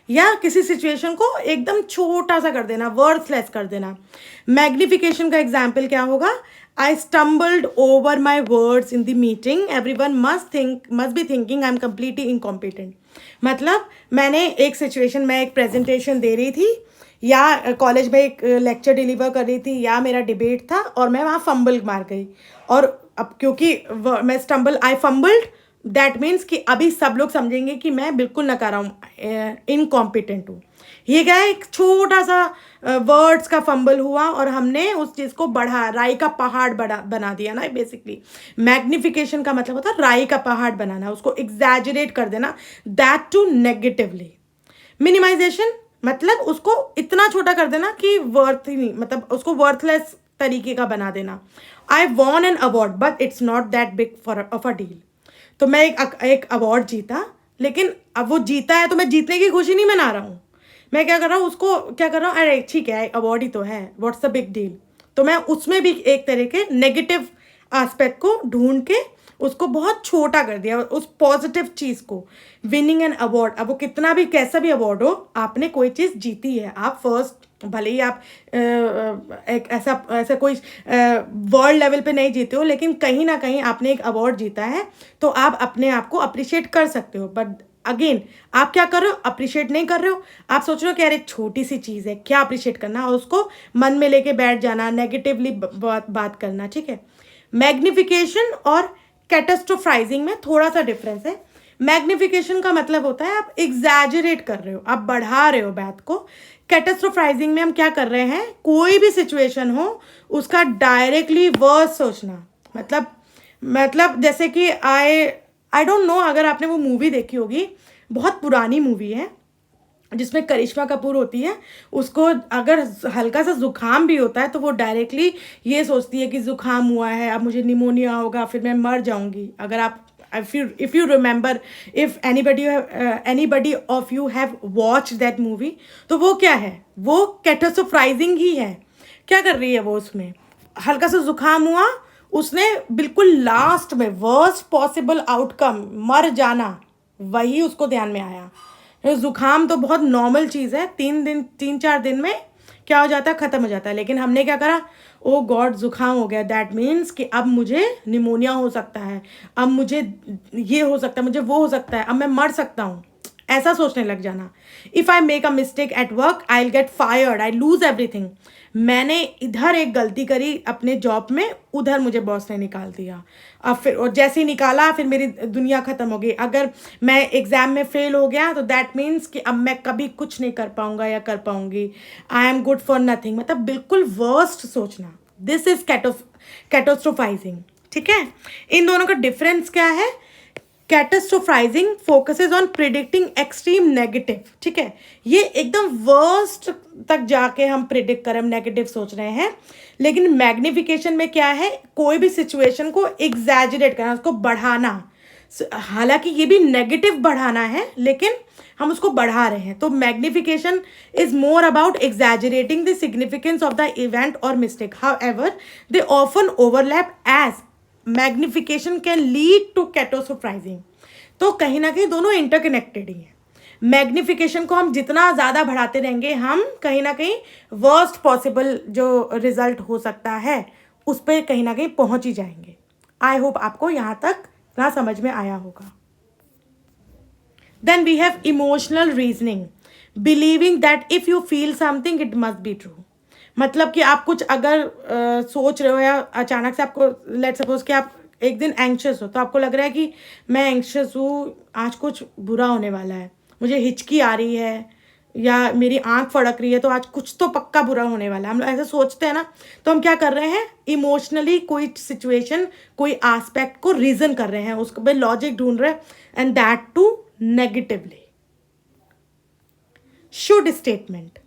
या किसी सिचुएशन को एकदम छोटा सा कर देना, वर्थलेस कर देना। मैग्निफिकेशन का एग्जाम्पल क्या होगा, आई stumbled over my words in the meeting, everyone must be thinking I am completely incompetent. मतलब मैंने एक सिचुएशन में एक प्रेजेंटेशन दे रही थी, या कॉलेज में एक लेक्चर डिलीवर कर रही थी, या मेरा डिबेट था, और मैं वहाँ फंबल मार गई। और अब क्योंकि मैं आई फंबल्ड, दैट मीन्स कि अभी सब लोग समझेंगे कि मैं बिल्कुल नकारा हूँ, इनकॉम्पिटेंट हूँ। ये क्या है, एक छोटा सा वर्ड्स का फंबल हुआ और हमने उस चीज़ को बढ़ा, राई का पहाड़ बना दिया ना। बेसिकली मैग्निफिकेशन का मतलब होता है राई का पहाड़ बनाना, उसको एग्जैजरेट कर देना, दैट टू नेगेटिवली। मिनिमाइजेशन मतलब उसको इतना छोटा कर देना कि वर्थ ही नहीं, मतलब उसको वर्थलेस तरीके का बना देना। I won an award but it's not that big for of a deal. तो मैं एक अवार्ड जीता, लेकिन अब वो जीता है तो मैं जीतने की खुशी नहीं मना रहा हूँ। मैं क्या कर रहा हूँ, उसको क्या कर रहा हूँ, अरे ठीक है अवार्ड ही तो है, व्हाट्स द बिग डील। तो मैं उसमें भी एक तरह के नेगेटिव एस्पेक्ट को ढूंढ के उसको बहुत छोटा कर दिया, उस पॉजिटिव चीज़ को। विनिंग एन अवार्ड, अब वो कितना भी कैसा भी अवार्ड हो, आपने कोई चीज़ जीती है, आप फर्स्ट, भले ही आप एक ऐसा कोई वर्ल्ड लेवल पे नहीं जीते हो, लेकिन कहीं ना कहीं आपने एक अवार्ड जीता है, तो आप अपने आप को अप्रिशिएट कर सकते हो। बट अगेन आप क्या कर रहे हो, अप्रिशिएट नहीं कर रहे हो, आप सोच रहे हो कि अरे छोटी सी चीज़ है, क्या अप्रिशिएट करना, और उसको मन में लेके बैठ जाना, नेगेटिवली बात करना, ठीक है। मैग्निफिकेशन और कैटास्ट्रोफाइजिंग में थोड़ा सा डिफरेंस है। मैग्निफिकेशन का मतलब होता है आप एग्जैजरेट कर रहे हो, आप बढ़ा रहे हो बात को। कैटास्ट्रोफाइजिंग में हम क्या कर रहे हैं, कोई भी सिचुएशन हो उसका डायरेक्टली वर्स सोचना। मतलब जैसे कि आई डोंट नो, अगर आपने वो मूवी देखी होगी, बहुत पुरानी मूवी है जिसमें करिश्मा कपूर होती है, उसको अगर हल्का सा जुकाम भी होता है तो वो डायरेक्टली ये सोचती है कि जुकाम हुआ है, अब मुझे निमोनिया होगा, फिर मैं मर जाऊंगी। अगर आप if you remember, if anybody of you have watched that movie, तो वो क्या है, वो कैटास्ट्रोफाइजिंग ही है। क्या कर रही है वो, उसमें हल्का सा जुकाम हुआ, उसने बिल्कुल लास्ट में वर्स्ट पॉसिबल आउटकम, मर जाना, वही उसको ध्यान में आया। जुकाम तो बहुत नॉर्मल चीज़ है, 3-4 दिन में क्या हो जाता है, ख़त्म हो जाता है। लेकिन हमने क्या करा, ओ गॉड जुकाम हो गया, दैट मीन्स कि अब मुझे निमोनिया हो सकता है, अब मुझे ये हो सकता है, मुझे वो हो सकता है, अब मैं मर सकता हूँ, ऐसा सोचने लग जाना। If I make a mistake at work I will get fired, I lose everything. मैंने इधर एक गलती करी अपने जॉब में, उधर मुझे बॉस ने निकाल दिया, अब फिर और जैसे ही निकाला फिर मेरी दुनिया ख़त्म हो गई। अगर मैं एग्ज़ाम में फेल हो गया तो दैट मीन्स कि अब मैं कभी कुछ नहीं कर पाऊँगा या कर पाऊँगी, I am good for nothing. मतलब बिल्कुल वर्स्ट सोचना, दिस इज़ कैटास्ट्रोफाइजिंग, ठीक है। इन दोनों का डिफरेंस क्या है, catastrophizing focuses on predicting extreme negative, ठीक है, ये एकदम वर्स्ट तक जाके हम प्रिडिक्ट कर, हम नेगेटिव सोच रहे हैं। लेकिन मैग्निफिकेशन में क्या है, कोई भी सिचुएशन को एग्जैजरेट करना, उसको बढ़ाना। हालांकि ये भी नेगेटिव बढ़ाना है, लेकिन हम उसको बढ़ा रहे हैं। तो magnification is more about exaggerating the significance of the event और mistake, however they often overlap as magnification can lead to catastrophizing. तो कहीं ना कहीं दोनों इंटरकनेक्टेड ही हैं। मैग्निफिकेशन को हम जितना ज़्यादा बढ़ाते रहेंगे, हम कहीं ना कहीं वर्स्ट पॉसिबल जो रिजल्ट हो सकता है उस पर कहीं ना कहीं पहुंच ही जाएंगे। आई होप आपको यहाँ तक ना समझ में आया होगा। Then we have emotional reasoning, believing that if you feel something it must be true. मतलब कि आप कुछ अगर सोच रहे हो या अचानक से आपको, लेट सपोज कि आप एक दिन एंक्शस हो, तो आपको लग रहा है कि मैं एंक्शस हूँ, आज कुछ बुरा होने वाला है, मुझे हिचकी आ रही है या मेरी आंख फड़क रही है, तो आज कुछ तो पक्का बुरा होने वाला है। हम लोग ऐसे सोचते हैं ना, तो हम क्या कर रहे हैं, इमोशनली कोई सिचुएशन, कोई एस्पेक्ट को रीजन कर रहे हैं, उसको पे लॉजिक ढूंढ रहे हैं, and that too negatively. Should statement,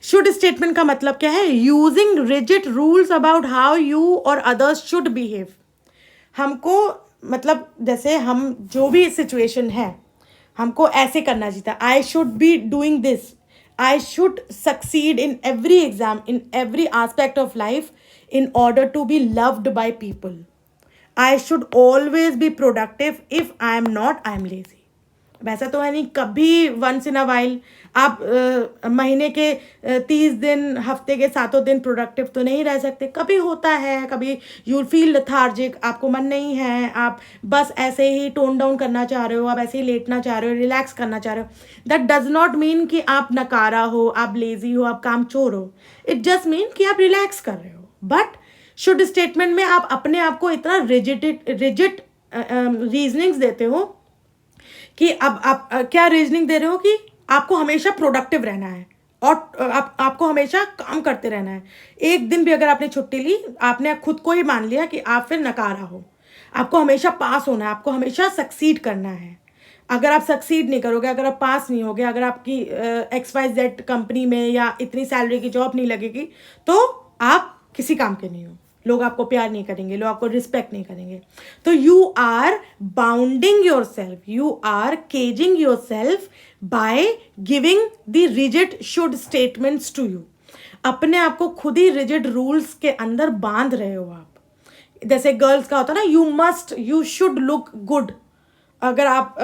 should statement का मतलब क्या है, using rigid rules about how you और अदर्स शुड बिहेव। हमको मतलब जैसे हम जो भी सिचुएशन है हमको ऐसे करना चाहिए, I should be doing this, I should succeed in every exam, in every aspect of life in order to be loved by people, I should always be productive, if I am not I am lazy. वैसा तो है नहीं, कभी once in a while आप महीने के 30 दिन, हफ्ते के 7 दिन प्रोडक्टिव तो नहीं रह सकते। कभी होता है, कभी यू फील लेथार्जिक, आपको मन नहीं है, आप बस ऐसे ही टोन डाउन करना चाह रहे हो, आप ऐसे ही लेटना चाह रहे हो, रिलैक्स करना चाह रहे हो। दैट डज नॉट मीन कि आप नकारा हो, आप लेजी हो, आप कामचोर हो। इट जस्ट मीन कि आप रिलैक्स कर रहे हो। बट शुड स्टेटमेंट में आप अपने आप को इतना रिजिड रीजनिंग्स देते हो कि अब आप क्या रीजनिंग दे रहे हो कि आपको हमेशा प्रोडक्टिव रहना है और आपको हमेशा काम करते रहना है। एक दिन भी अगर आपने छुट्टी ली, आपने खुद को ही मान लिया कि आप फिर नकारा हो। आपको हमेशा पास होना है, आपको हमेशा सक्सीड करना है। अगर आप सक्सीड नहीं करोगे, अगर आप पास नहीं होगे, अगर आपकी XYZ कंपनी में या इतनी सैलरी की जॉब नहीं लगेगी, तो आप किसी काम के नहीं हो। लोग आपको प्यार नहीं करेंगे, लोग आपको रिस्पेक्ट नहीं करेंगे। तो you are bounding yourself, you are caging your self by giving the rigid should statements to you. अपने आप को खुद ही रिजिड रूल्स के अंदर बांध रहे हो आप। जैसे गर्ल्स का होता है ना, you must, you should look good. अगर आप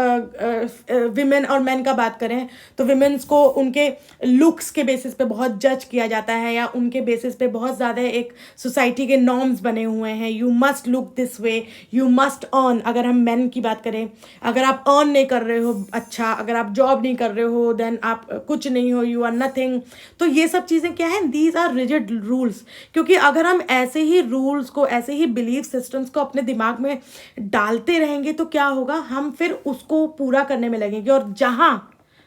विमेन और मेन का बात करें तो विमेन्स को उनके लुक्स के बेसिस पे बहुत जज किया जाता है, या उनके बेसिस पे बहुत ज़्यादा एक सोसाइटी के नॉर्म्स बने हुए हैं। You must look this way, you must earn. अगर हम मेन की बात करें, अगर आप अर्न नहीं कर रहे हो अच्छा, अगर आप जॉब नहीं कर रहे हो, देन आप कुछ नहीं हो, यू आर नथिंग। तो ये सब चीज़ें क्या हैं, दीज आर रिजिड रूल्स। क्योंकि अगर हम ऐसे ही रूल्स को, ऐसे ही बिलीफ सिस्टम्स को अपने दिमाग में डालते रहेंगे तो क्या होगा, हम फिर उसको पूरा करने में लगेंगे। और जहां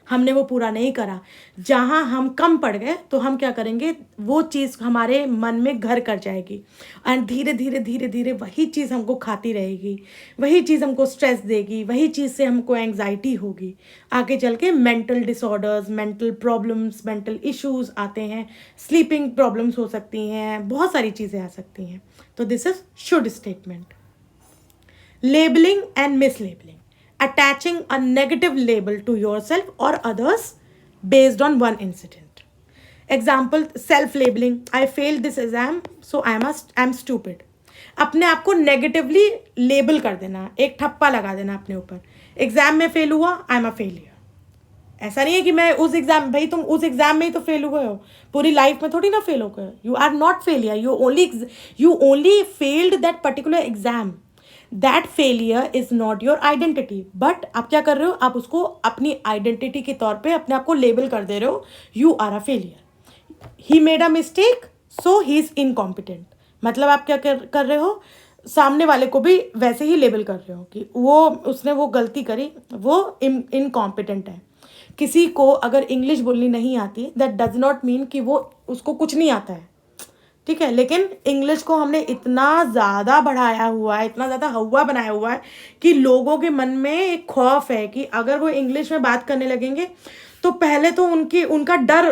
हमने वो पूरा नहीं करा, जहां हम कम पड़ गए, तो हम क्या करेंगे, वो चीज़ हमारे मन में घर कर जाएगी। एंड धीरे धीरे धीरे धीरे वही चीज़ हमको खाती रहेगी, वही चीज़ हमको स्ट्रेस देगी, वही चीज़ से हमको एंग्जाइटी होगी। आगे चल के mental disorders, mental problems, mental issues आते हैं, स्लीपिंग प्रॉब्लम्स हो सकती हैं, बहुत सारी चीज़ें आ सकती हैं। तो this is should statement. Labeling and mislabeling, attaching a negative label to yourself or others based on one incident. Example, self-labeling, I failed this exam, so I'm stupid. अपने आप को नेगेटिवली लेबल कर देना, एक ठप्पा लगा देना अपने ऊपर। एग्जाम में फेल हुआ, आई एम अ फेलियर। ऐसा नहीं है कि मैं उस एग्जाम, भाई तुम उस एग्जाम में ही तो फेल हुए हो, पूरी लाइफ में थोड़ी ना फेल हो गए। You are not failure, you only failed that particular exam. That failure is not your identity. But आप क्या कर रहे हो, आप उसको अपनी आइडेंटिटी के तौर पे अपने आप को लेबल कर दे रहे हो, you are a failure. He made a mistake, so he is incompetent. मतलब आप क्या कर रहे हो, सामने वाले को भी वैसे ही लेबल कर रहे हो कि उसने वो गलती करी, वो इनकॉम्पिटेंट है। किसी को अगर इंग्लिश बोलनी नहीं आती, दैट डज नॉट मीन कि वो उसको कुछ नहीं आता है, ठीक है। लेकिन इंग्लिश को हमने इतना ज़्यादा बढ़ाया हुआ है, इतना ज़्यादा हवा बनाया हुआ है कि लोगों के मन में एक खौफ है कि अगर वो इंग्लिश में बात करने लगेंगे तो पहले तो उनका डर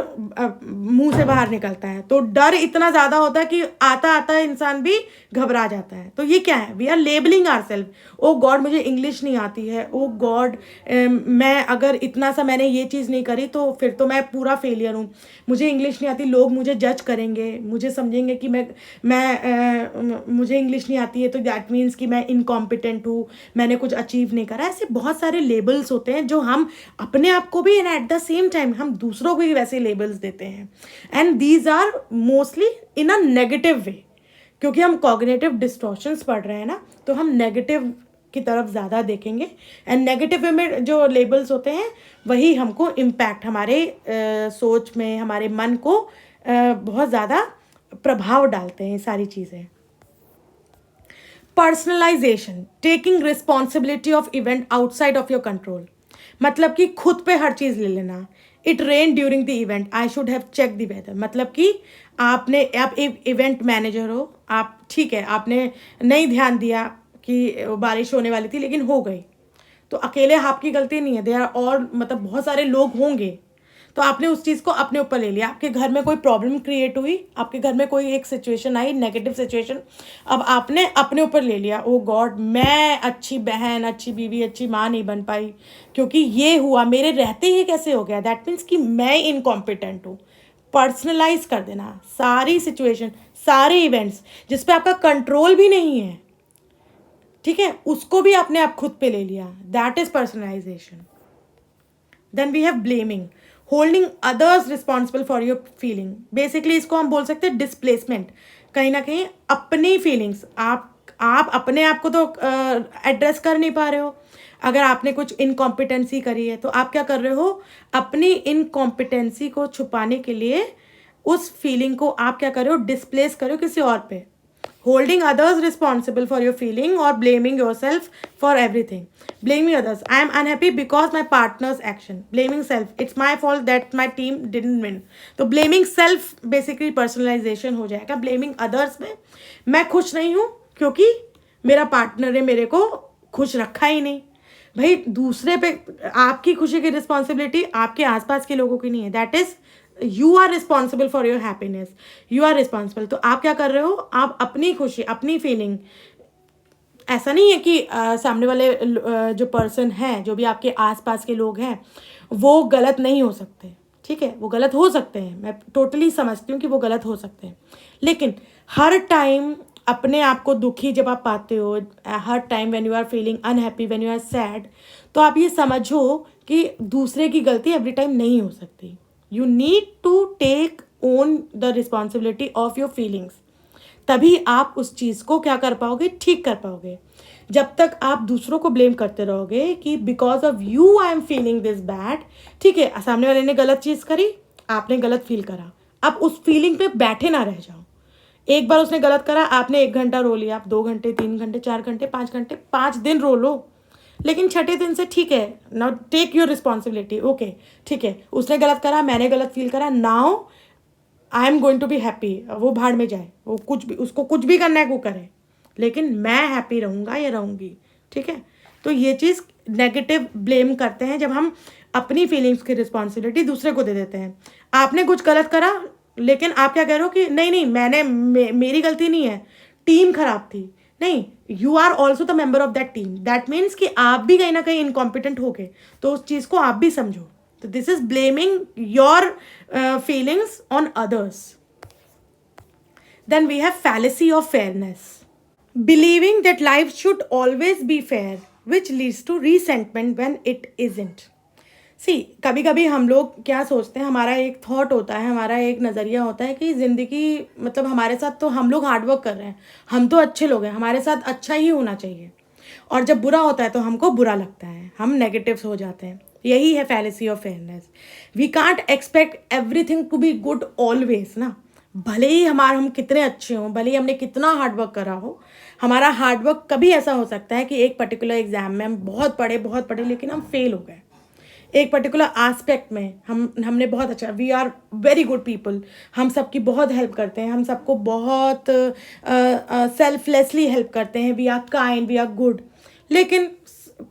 मुंह से बाहर निकलता है, तो डर इतना ज़्यादा होता है कि आता आता इंसान भी घबरा जाता है। तो ये क्या है, we are labelling our self, oh God मुझे इंग्लिश नहीं आती है, ओ गॉड मैं अगर इतना सा मैंने ये चीज़ नहीं करी तो फिर तो मैं पूरा फेलियर हूँ, मुझे इंग्लिश नहीं आती, लोग मुझे जज करेंगे, मुझे समझेंगे कि मुझे इंग्लिश नहीं आती है तो दैट मीन्स कि मैं इनकॉम्पिटेंट हूँ, मैंने कुछ अचीव नहीं करा। ऐसे बहुत सारे लेबल्स होते हैं जो हम अपने आप को भी and at the same time हम दूसरों को भी वैसे लेबल्स देते हैं, and these are mostly in a negative way, क्योंकि हम कॉग्निटिव डिस्टॉर्शंस पढ़ रहे हैं ना, तो हम नेगेटिव की तरफ ज़्यादा देखेंगे, एंड नेगेटिव वे में जो लेबल्स होते हैं वही हमको इम्पैक्ट हमारे सोच में, हमारे मन को बहुत ज़्यादा प्रभाव डालते हैं सारी चीज़ें। Personalisation, taking responsibility of event outside of your control, मतलब कि खुद पे हर चीज़ ले लेना। It rain during the event, I should have check the weather, मतलब कि आप एक इवेंट मैनेजर हो, आप ठीक है आपने नहीं ध्यान दिया कि बारिश होने वाली थी लेकिन हो गई, तो अकेले आपकी गलती नहीं है, देयर और मतलब बहुत सारे लोग होंगे, तो आपने उस चीज़ को अपने ऊपर ले लिया। आपके घर में कोई प्रॉब्लम क्रिएट हुई, आपके घर में कोई एक सिचुएशन आई, नेगेटिव सिचुएशन, अब आपने अपने ऊपर ले लिया, ओ गॉड मैं अच्छी बहन, अच्छी बीवी, अच्छी माँ नहीं बन पाई क्योंकि ये हुआ, मेरे रहते ही कैसे हो गया, दैट मीन्स कि मैं इनकॉम्पिटेंट हूँ। पर्सनलाइज कर देना सारी सिचुएशन, सारे इवेंट्स जिस पे आपका कंट्रोल भी नहीं है, ठीक है, उसको भी आपने आप खुद पे ले लिया, that is personalisation. Then we have blaming, holding others responsible for your feeling, basically इसको हम बोल सकते हैं डिस्प्लेसमेंट। कहीं ना कहीं अपनी फीलिंग्स आप अपने आप को तो एड्रेस कर नहीं पा रहे हो, अगर आपने कुछ इनकॉम्पिटेंसी करी है तो आप क्या कर रहे हो, अपनी इनकॉम्पिटेंसी को छुपाने के लिए उस फीलिंग को आप क्या कर रहे हो, डिस्प्लेस कर रहे हो किसी और पे। Holding others responsible for your feeling or blaming yourself for everything. Blaming others. I am unhappy because my partner's action. Blaming self. It's my fault that my team didn't win. तो blaming self basically personalization हो जाएगा. Blaming others में मैं खुश नहीं हूँ क्योंकि मेरा पार्टनर ने मेरे को खुश रखा ही नहीं। भाई दूसरे पे आपकी खुशी की रिस्पॉन्सिबिलिटी आपके आसपास के लोगों की नहीं है, that is you are responsible for your happiness, you are responsible. तो आप क्या कर रहे हो, आप अपनी खुशी, अपनी फीलिंग, ऐसा नहीं है कि सामने वाले जो पर्सन है, जो भी आपके आसपास के लोग हैं, वो गलत नहीं हो सकते, ठीक है, वो गलत हो सकते हैं, मैं टोटली समझती हूँ कि वो गलत हो सकते हैं, लेकिन हर टाइम अपने आप को दुखी जब आप पाते हो, हर time when you are feeling unhappy, when you are sad, तो आप ये समझो कि दूसरे की गलती एवरी टाइम नहीं हो सकती। You need to take on the responsibility of your feelings, तभी आप उस चीज़ को क्या कर पाओगे, ठीक कर पाओगे। जब तक आप दूसरों को ब्लेम करते रहोगे कि because of you I am feeling this bad, ठीक है, सामने वाले ने गलत चीज़ करी, आपने गलत फील करा, आप उस फीलिंग पे बैठे ना रह जाओ। एक बार उसने गलत करा, आपने 1 घंटा रो लिया, आप 2 घंटे, 3 घंटे, 4 घंटे, 5 घंटे, 5 दिन रो लो, लेकिन छठे दिन से ठीक है, now take your responsibility, okay ठीक है, उसने गलत करा, मैंने गलत फील करा, now I am going to be happy, वो भाड़ में जाए, वो कुछ भी, उसको कुछ भी करना है वो करे, लेकिन मैं हैप्पी रहूँगा या रहूँगी, ठीक है। तो ये चीज़ नेगेटिव ब्लेम करते हैं जब हम अपनी फीलिंग्स की रिस्पॉन्सिबिलिटी दूसरे को दे देते हैं। आपने कुछ गलत करा, लेकिन आप क्या कह रहे हो कि नहीं मेरी गलती नहीं है, टीम खराब थी, नहीं, you are also the member of that team, that means कि आप भी कहीं ना कहीं इनकॉम्पिटेंट हो गए, तो उस चीज़ को आप भी समझो। तो this is blaming your feelings on others. Then we have fallacy of fairness, believing that life should always be fair which leads to resentment when it isn't. See कभी कभी हम लोग क्या सोचते हैं, हमारा एक थॉट होता है, हमारा एक नज़रिया होता है कि ज़िंदगी मतलब हमारे साथ तो हम लोग हार्डवर्क कर रहे हैं, हम तो अच्छे लोग हैं, हमारे साथ अच्छा ही होना चाहिए, और जब बुरा होता है तो हमको बुरा लगता है, हम नेगेटिव्स हो जाते हैं। यही है fallacy of fairness. We can't expect everything to be good always ना, भले ही हम कितने अच्छे हों, भले ही हमने कितना हार्डवर्क करा हो, हमारा हार्डवर्क कभी ऐसा हो सकता है कि एक पर्टिकुलर एग्जाम में हम बहुत पढ़े लेकिन हम फेल हो गए, एक पर्टिकुलर एस्पेक्ट में हमने बहुत अच्छा, we are very good people, हम सबकी बहुत हेल्प करते हैं, हम सबको बहुत सेल्फलेसली हेल्प करते हैं, we are kind, we are good, लेकिन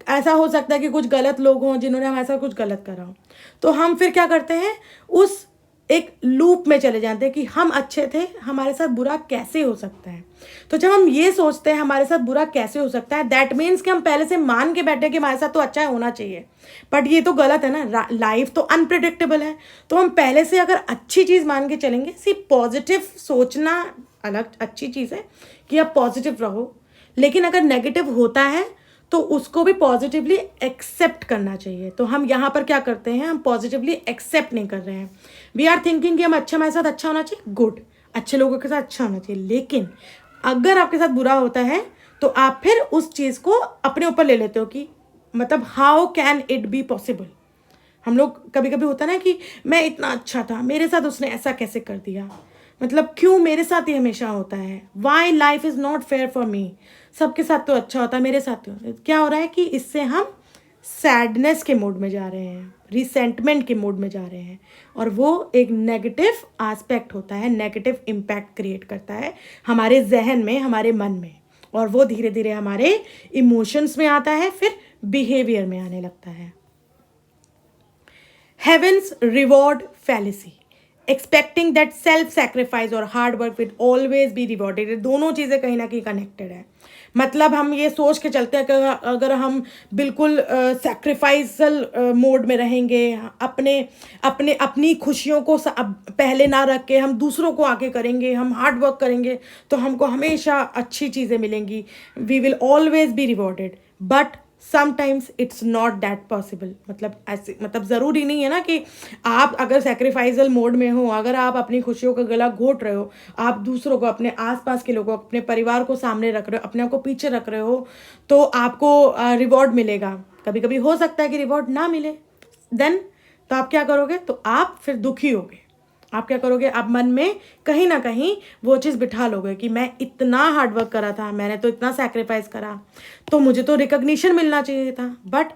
ऐसा हो सकता है कि कुछ गलत लोग हों जिन्होंने हमारे साथ कुछ गलत करा हो, तो हम फिर क्या करते हैं, उस एक लूप में चले जाते हैं कि हम अच्छे थे, हमारे साथ बुरा कैसे हो सकता है। तो जब हम ये सोचते हैं हमारे साथ बुरा कैसे हो सकता है, दैट मीन्स कि हम पहले से मान के बैठे कि हमारे साथ तो अच्छा होना चाहिए, बट ये तो गलत है ना। लाइफ तो अनप्रिडिक्टेबल है, तो हम पहले से अगर अच्छी चीज़ मान के चलेंगे, पॉजिटिव सोचना अलग अच्छी चीज़ है कि आप पॉजिटिव रहो, लेकिन अगर नेगेटिव होता है तो उसको भी पॉजिटिवली एक्सेप्ट करना चाहिए। तो हम यहाँ पर क्या करते हैं, हम पॉजिटिवली एक्सेप्ट नहीं कर रहे हैं। वी आर थिंकिंग कि हम अच्छा, हमारे साथ अच्छा होना चाहिए, गुड, अच्छे लोगों के साथ अच्छा होना चाहिए, लेकिन अगर आपके साथ बुरा होता है तो आप फिर उस चीज़ को अपने ऊपर ले लेते हो कि मतलब how can it be possible. हम लोग कभी कभी होता है ना कि मैं इतना अच्छा था, मेरे साथ उसने ऐसा कैसे कर दिया, मतलब क्यों मेरे साथ ही हमेशा होता है, why life is not fair for me, सबके साथ तो अच्छा होता है, मेरे साथ तो क्या हो रहा है कि इससे हम सैडनेस के मोड में जा रहे हैं, रिसेंटमेंट के मोड में जा रहे हैं, और वो एक नेगेटिव एस्पेक्ट होता है, नेगेटिव इम्पैक्ट क्रिएट करता है हमारे जहन में, हमारे मन में, और वो धीरे धीरे हमारे इमोशंस में आता है, फिर बिहेवियर में आने लगता है। Heaven's reward fallacy, expecting that self sacrifice और hard work will always be rewarded. दोनों चीज़ें कहीं ना कहीं कनेक्टेड है। मतलब हम ये सोच के चलते हैं कि अगर हम बिल्कुल सेक्रीफाइसल मोड में रहेंगे, अपने अपने अपनी खुशियों को पहले ना रख के हम दूसरों को आगे करेंगे, हम हार्ड वर्क करेंगे, तो हमको हमेशा अच्छी चीज़ें मिलेंगी, we will always be rewarded. But sometimes it's not that possible. मतलब ऐसे, मतलब ज़रूरी नहीं है ना कि आप अगर सेक्रीफाइजल मोड में हो, अगर आप अपनी खुशियों का गला घोट रहे हो, आप दूसरों को, अपने आसपास के लोगों को, अपने परिवार को सामने रख रहे हो, अपने आप को पीछे रख रहे हो, तो आपको रिवॉर्ड मिलेगा। कभी कभी हो सकता है कि रिवॉर्ड ना मिले, देन तो आप क्या करोगे, तो आप फिर दुखी होगे। आप क्या करोगे, आप मन में कहीं ना कहीं वो चीज़ बिठा लोगे कि मैं इतना हार्डवर्क करा था, मैंने तो इतना सैक्रिफाइस करा, तो मुझे तो रिकग्निशन मिलना चाहिए था, बट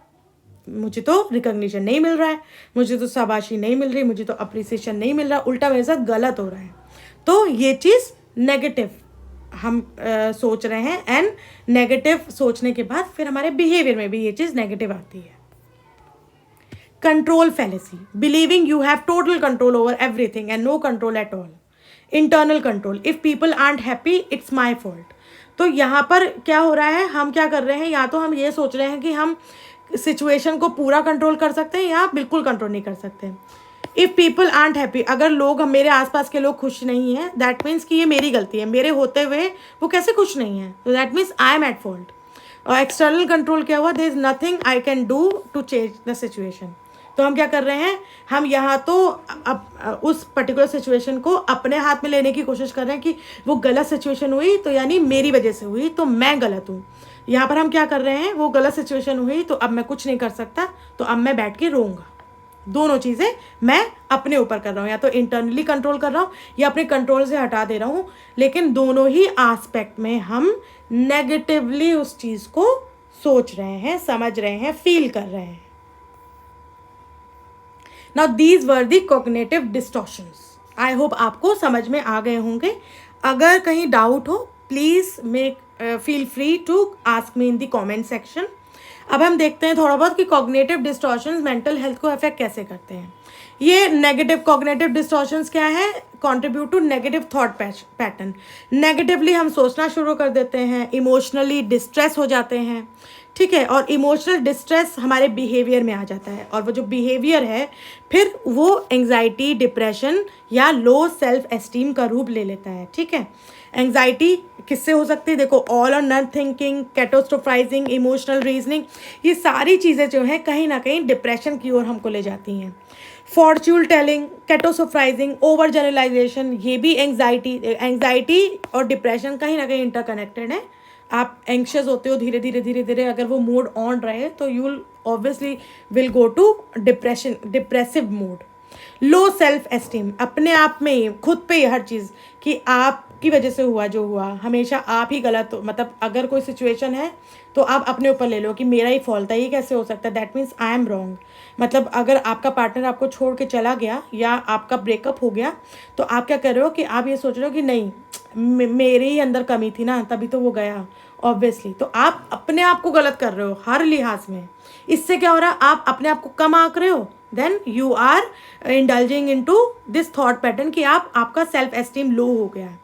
मुझे तो रिकग्निशन नहीं मिल रहा है, मुझे तो शाबाशी नहीं मिल रही, मुझे तो अप्रिसिएशन नहीं मिल रहा, उल्टा मेरे साथ गलत हो रहा है। तो ये चीज़ नेगेटिव हम सोच रहे हैं, एंड नेगेटिव सोचने के बाद फिर हमारे बिहेवियर में भी ये चीज़ नेगेटिव आती है। Control fallacy, believing you have total control over everything and no control at all. Internal control, if people aren't happy, it's my fault. तो यहाँ पर क्या हो रहा है, हम क्या कर रहे हैं, या तो हम ये सोच रहे हैं कि हम सिचुएशन को पूरा कंट्रोल कर सकते हैं या बिल्कुल कंट्रोल नहीं कर सकते। इफ़ पीपल आंट हैप्पी, अगर लोग, मेरे आसपास के लोग खुश नहीं हैं, दैट मीन्स कि ये मेरी गलती है, मेरे होते हुए वो कैसे खुश नहीं है, तो that means I am at fault. और एक्सटर्नल कंट्रोल क्या हुआ, there is nothing I can do to change the situation. तो हम क्या कर रहे हैं, हम यहाँ तो उस पर्टिकुलर सिचुएशन को अपने हाथ में लेने की कोशिश कर रहे हैं कि वो गलत सिचुएशन हुई तो यानी मेरी वजह से हुई, तो मैं गलत हूँ। यहाँ पर हम क्या कर रहे हैं, वो गलत सिचुएशन हुई तो अब मैं कुछ नहीं कर सकता, तो अब मैं बैठ के रोऊंगा। दोनों चीज़ें मैं अपने ऊपर कर रहा हूँ, या तो इंटरनली कंट्रोल कर रहा हूँ या अपने कंट्रोल से हटा दे रहा हूँ, लेकिन दोनों ही एस्पेक्ट में हम नेगेटिवली उस चीज़ को सोच रहे हैं, समझ रहे हैं, फील कर रहे हैं। Now these were the cognitive distortions. I hope आपको समझ में आ गए होंगे। अगर कहीं डाउट हो, please feel free to ask me in the comment section. अब हम देखते हैं थोड़ा बहुत कि कॉग्निटिव डिस्टॉर्शंस मेंटल हेल्थ को अफेक्ट कैसे करते हैं। ये नेगेटिव कॉग्निटिव डिस्टॉर्शंस क्या है, contribute to negative thought pattern. Negatively हम सोचना शुरू कर देते हैं, इमोशनली डिस्ट्रेस हो जाते हैं, ठीक है, और इमोशनल डिस्ट्रेस हमारे बिहेवियर में आ जाता है, और वो जो बिहेवियर है फिर वो एंग्जाइटी, डिप्रेशन या लो सेल्फ एस्टीम का रूप ले लेता है, ठीक है। एंग्जाइटी किससे हो सकती है, देखो, all or none thinking, कैटास्ट्रोफाइजिंग, emotional reasoning, ये सारी चीज़ें जो हैं कहीं ना कहीं डिप्रेशन की ओर हमको ले जाती हैं। फॉर्च्यून टेलिंग, कैटास्ट्रोफाइजिंग, ओवर जनरलाइजेशन, ये भी एंग्जाइटी और डिप्रेशन कहीं ना कहीं इंटरकनेक्टेड है। आप एंक्शियस होते हो, धीरे धीरे अगर वो मोड ऑन रहे तो you will obviously will go to depressive mode. Low self esteem, अपने आप में ही, खुद पे ही हर चीज़ कि आपकी वजह से हुआ जो हुआ, हमेशा आप ही गलत हो। मतलब अगर कोई सिचुएशन है तो आप अपने ऊपर ले लो कि मेरा ही फॉल्ट है, ये कैसे हो सकता है, that means I am wrong. मतलब अगर आपका पार्टनर आपको छोड़ के चला गया या आपका ब्रेकअप हो गया, तो आप क्या कर रहे हो कि आप ये सोच रहे हो कि नहीं, मेरे ही अंदर कमी थी ना, तभी तो वो गया, ऑब्वियसली। तो आप अपने आप को गलत कर रहे हो हर लिहाज में। इससे क्या हो रहा है, आप अपने आप को कम आंक रहे हो, then you are indulging into this thought pattern कि आपका सेल्फ एस्टीम लो हो गया है।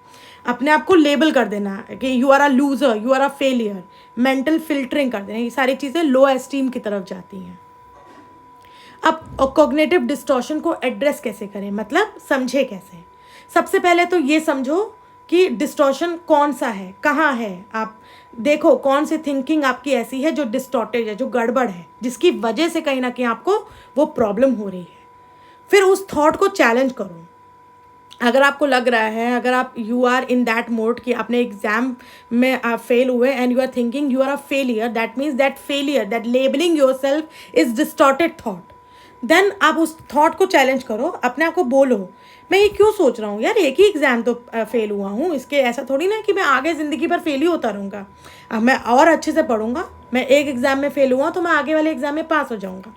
अपने आप को लेबल कर देना है कि you are a loser, you are a failure, mental filtering कर देना, ये सारी चीज़ें लो एस्टीम की तरफ जाती हैं। अब कॉग्निटिव डिस्टॉर्शन को एड्रेस कैसे करें, मतलब समझे कैसे। सबसे पहले तो ये समझो कि डिस्टॉर्शन कौन सा है, कहाँ है। आप देखो कौन सी थिंकिंग आपकी ऐसी है जो डिस्टॉर्टेड है, जो गड़बड़ है, जिसकी वजह से कहीं ना कहीं आपको वो प्रॉब्लम हो रही है। फिर उस थॉट को चैलेंज करो। अगर आपको लग रहा है, अगर आप you are in that mode कि आपने एग्जाम में आप फेल हुए and you are thinking you are a failure, that means that failure, that labelling your self is distorted thought. Then आप उस थॉट को चैलेंज करो, अपने आप को बोलो मैं ये क्यों सोच रहा हूँ यार, एक ही एग्ज़ाम तो फेल हुआ हूँ, इसके ऐसा थोड़ी ना कि मैं आगे ज़िंदगी भर फेल ही होता रहूँगा। अब मैं और अच्छे से पढ़ूंगा, मैं एक एग्ज़ाम में फेल हुआ तो मैं आगे वाले एग्ज़ाम में पास हो जाऊँगा।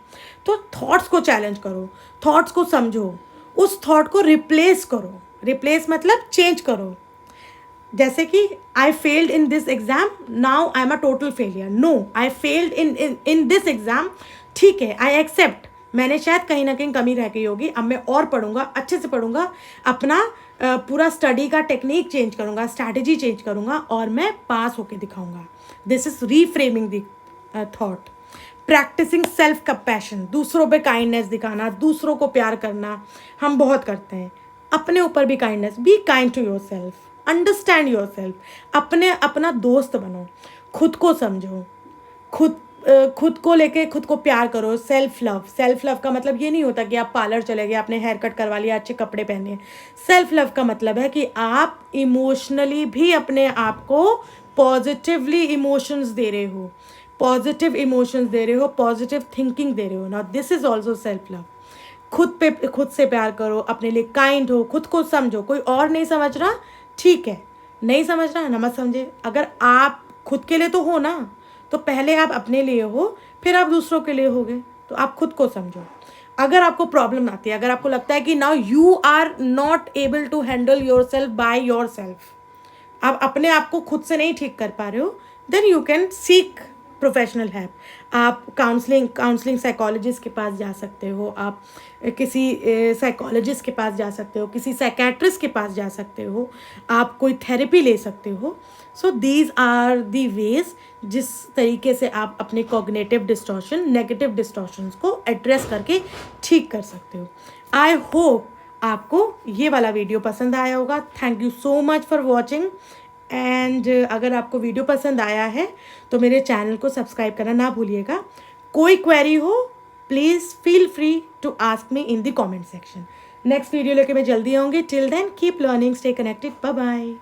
तो थॉट्स को चैलेंज करो, थॉट्स को समझो, उस थॉट को रिप्लेस करो। रिप्लेस मतलब चेंज करो। जैसे कि I failed in this exam, now I am a total failure. No, I failed in this exam, ठीक है, आई एक्सेप्ट, मैंने शायद कहीं ना कहीं कमी रह गई होगी, अब मैं और पढ़ूंगा, अच्छे से पढ़ूंगा, अपना पूरा स्टडी का टेक्निक चेंज करूंगा, स्ट्रैटेजी चेंज करूंगा और मैं पास होके दिखाऊंगा। This is reframing the thought. Practising self compassion, दूसरों पे काइंडनेस दिखाना, दूसरों को प्यार करना हम बहुत करते हैं। अपने ऊपर भी kindness, be kind to your self, understand your self, अपना दोस्त बनो, खुद को समझो, खुद को लेके खुद को प्यार करो। सेल्फ लव, सेल्फ लव का मतलब ये नहीं होता कि आप पार्लर चले गए, आपने हेयर कट करवा लिया, अच्छे कपड़े पहने। सेल्फ लव का मतलब है कि आप इमोशनली भी अपने आप को पॉजिटिवली इमोशंस दे रहे हो, पॉजिटिव इमोशंस दे रहे हो, पॉजिटिव थिंकिंग दे रहे हो। Now this is also self love. खुद से प्यार करो, अपने लिए काइंड हो, खुद को समझो। कोई और नहीं समझ रहा, ठीक है, नहीं समझ रहा ना मत समझे। अगर आप खुद के लिए तो हो ना, तो पहले आप अपने लिए हो, फिर आप दूसरों के लिए होगे। तो आप खुद को समझो। अगर आपको प्रॉब्लम आती है, अगर आपको लगता है कि now you are not able to handle your self by your self, आप अपने आप को खुद से नहीं ठीक कर पा रहे हो, then you can seek professional help. आप काउंसलिंग साइकोलॉजिस्ट के पास जा सकते हो, आप किसी साइकोलॉजिस्ट के पास जा सकते हो, किसी साइकेट्रिस्ट के पास जा सकते हो, आप कोई थेरेपी ले सकते हो। So these are the ways जिस तरीके से आप अपने कॉग्निटिव डिस्टॉर्शन, नेगेटिव डिस्टॉर्शंस को एड्रेस करके ठीक कर सकते हो। आई होप आपको ये वाला वीडियो पसंद आया होगा। Thank you so much for watching. And अगर आपको वीडियो पसंद आया है तो मेरे चैनल को सब्सक्राइब करना ना भूलिएगा। कोई क्वेरी हो please feel free to ask me in the comment section. Next video लेके मैं जल्दी आऊँगी। Till then keep learning, stay connected, bye bye.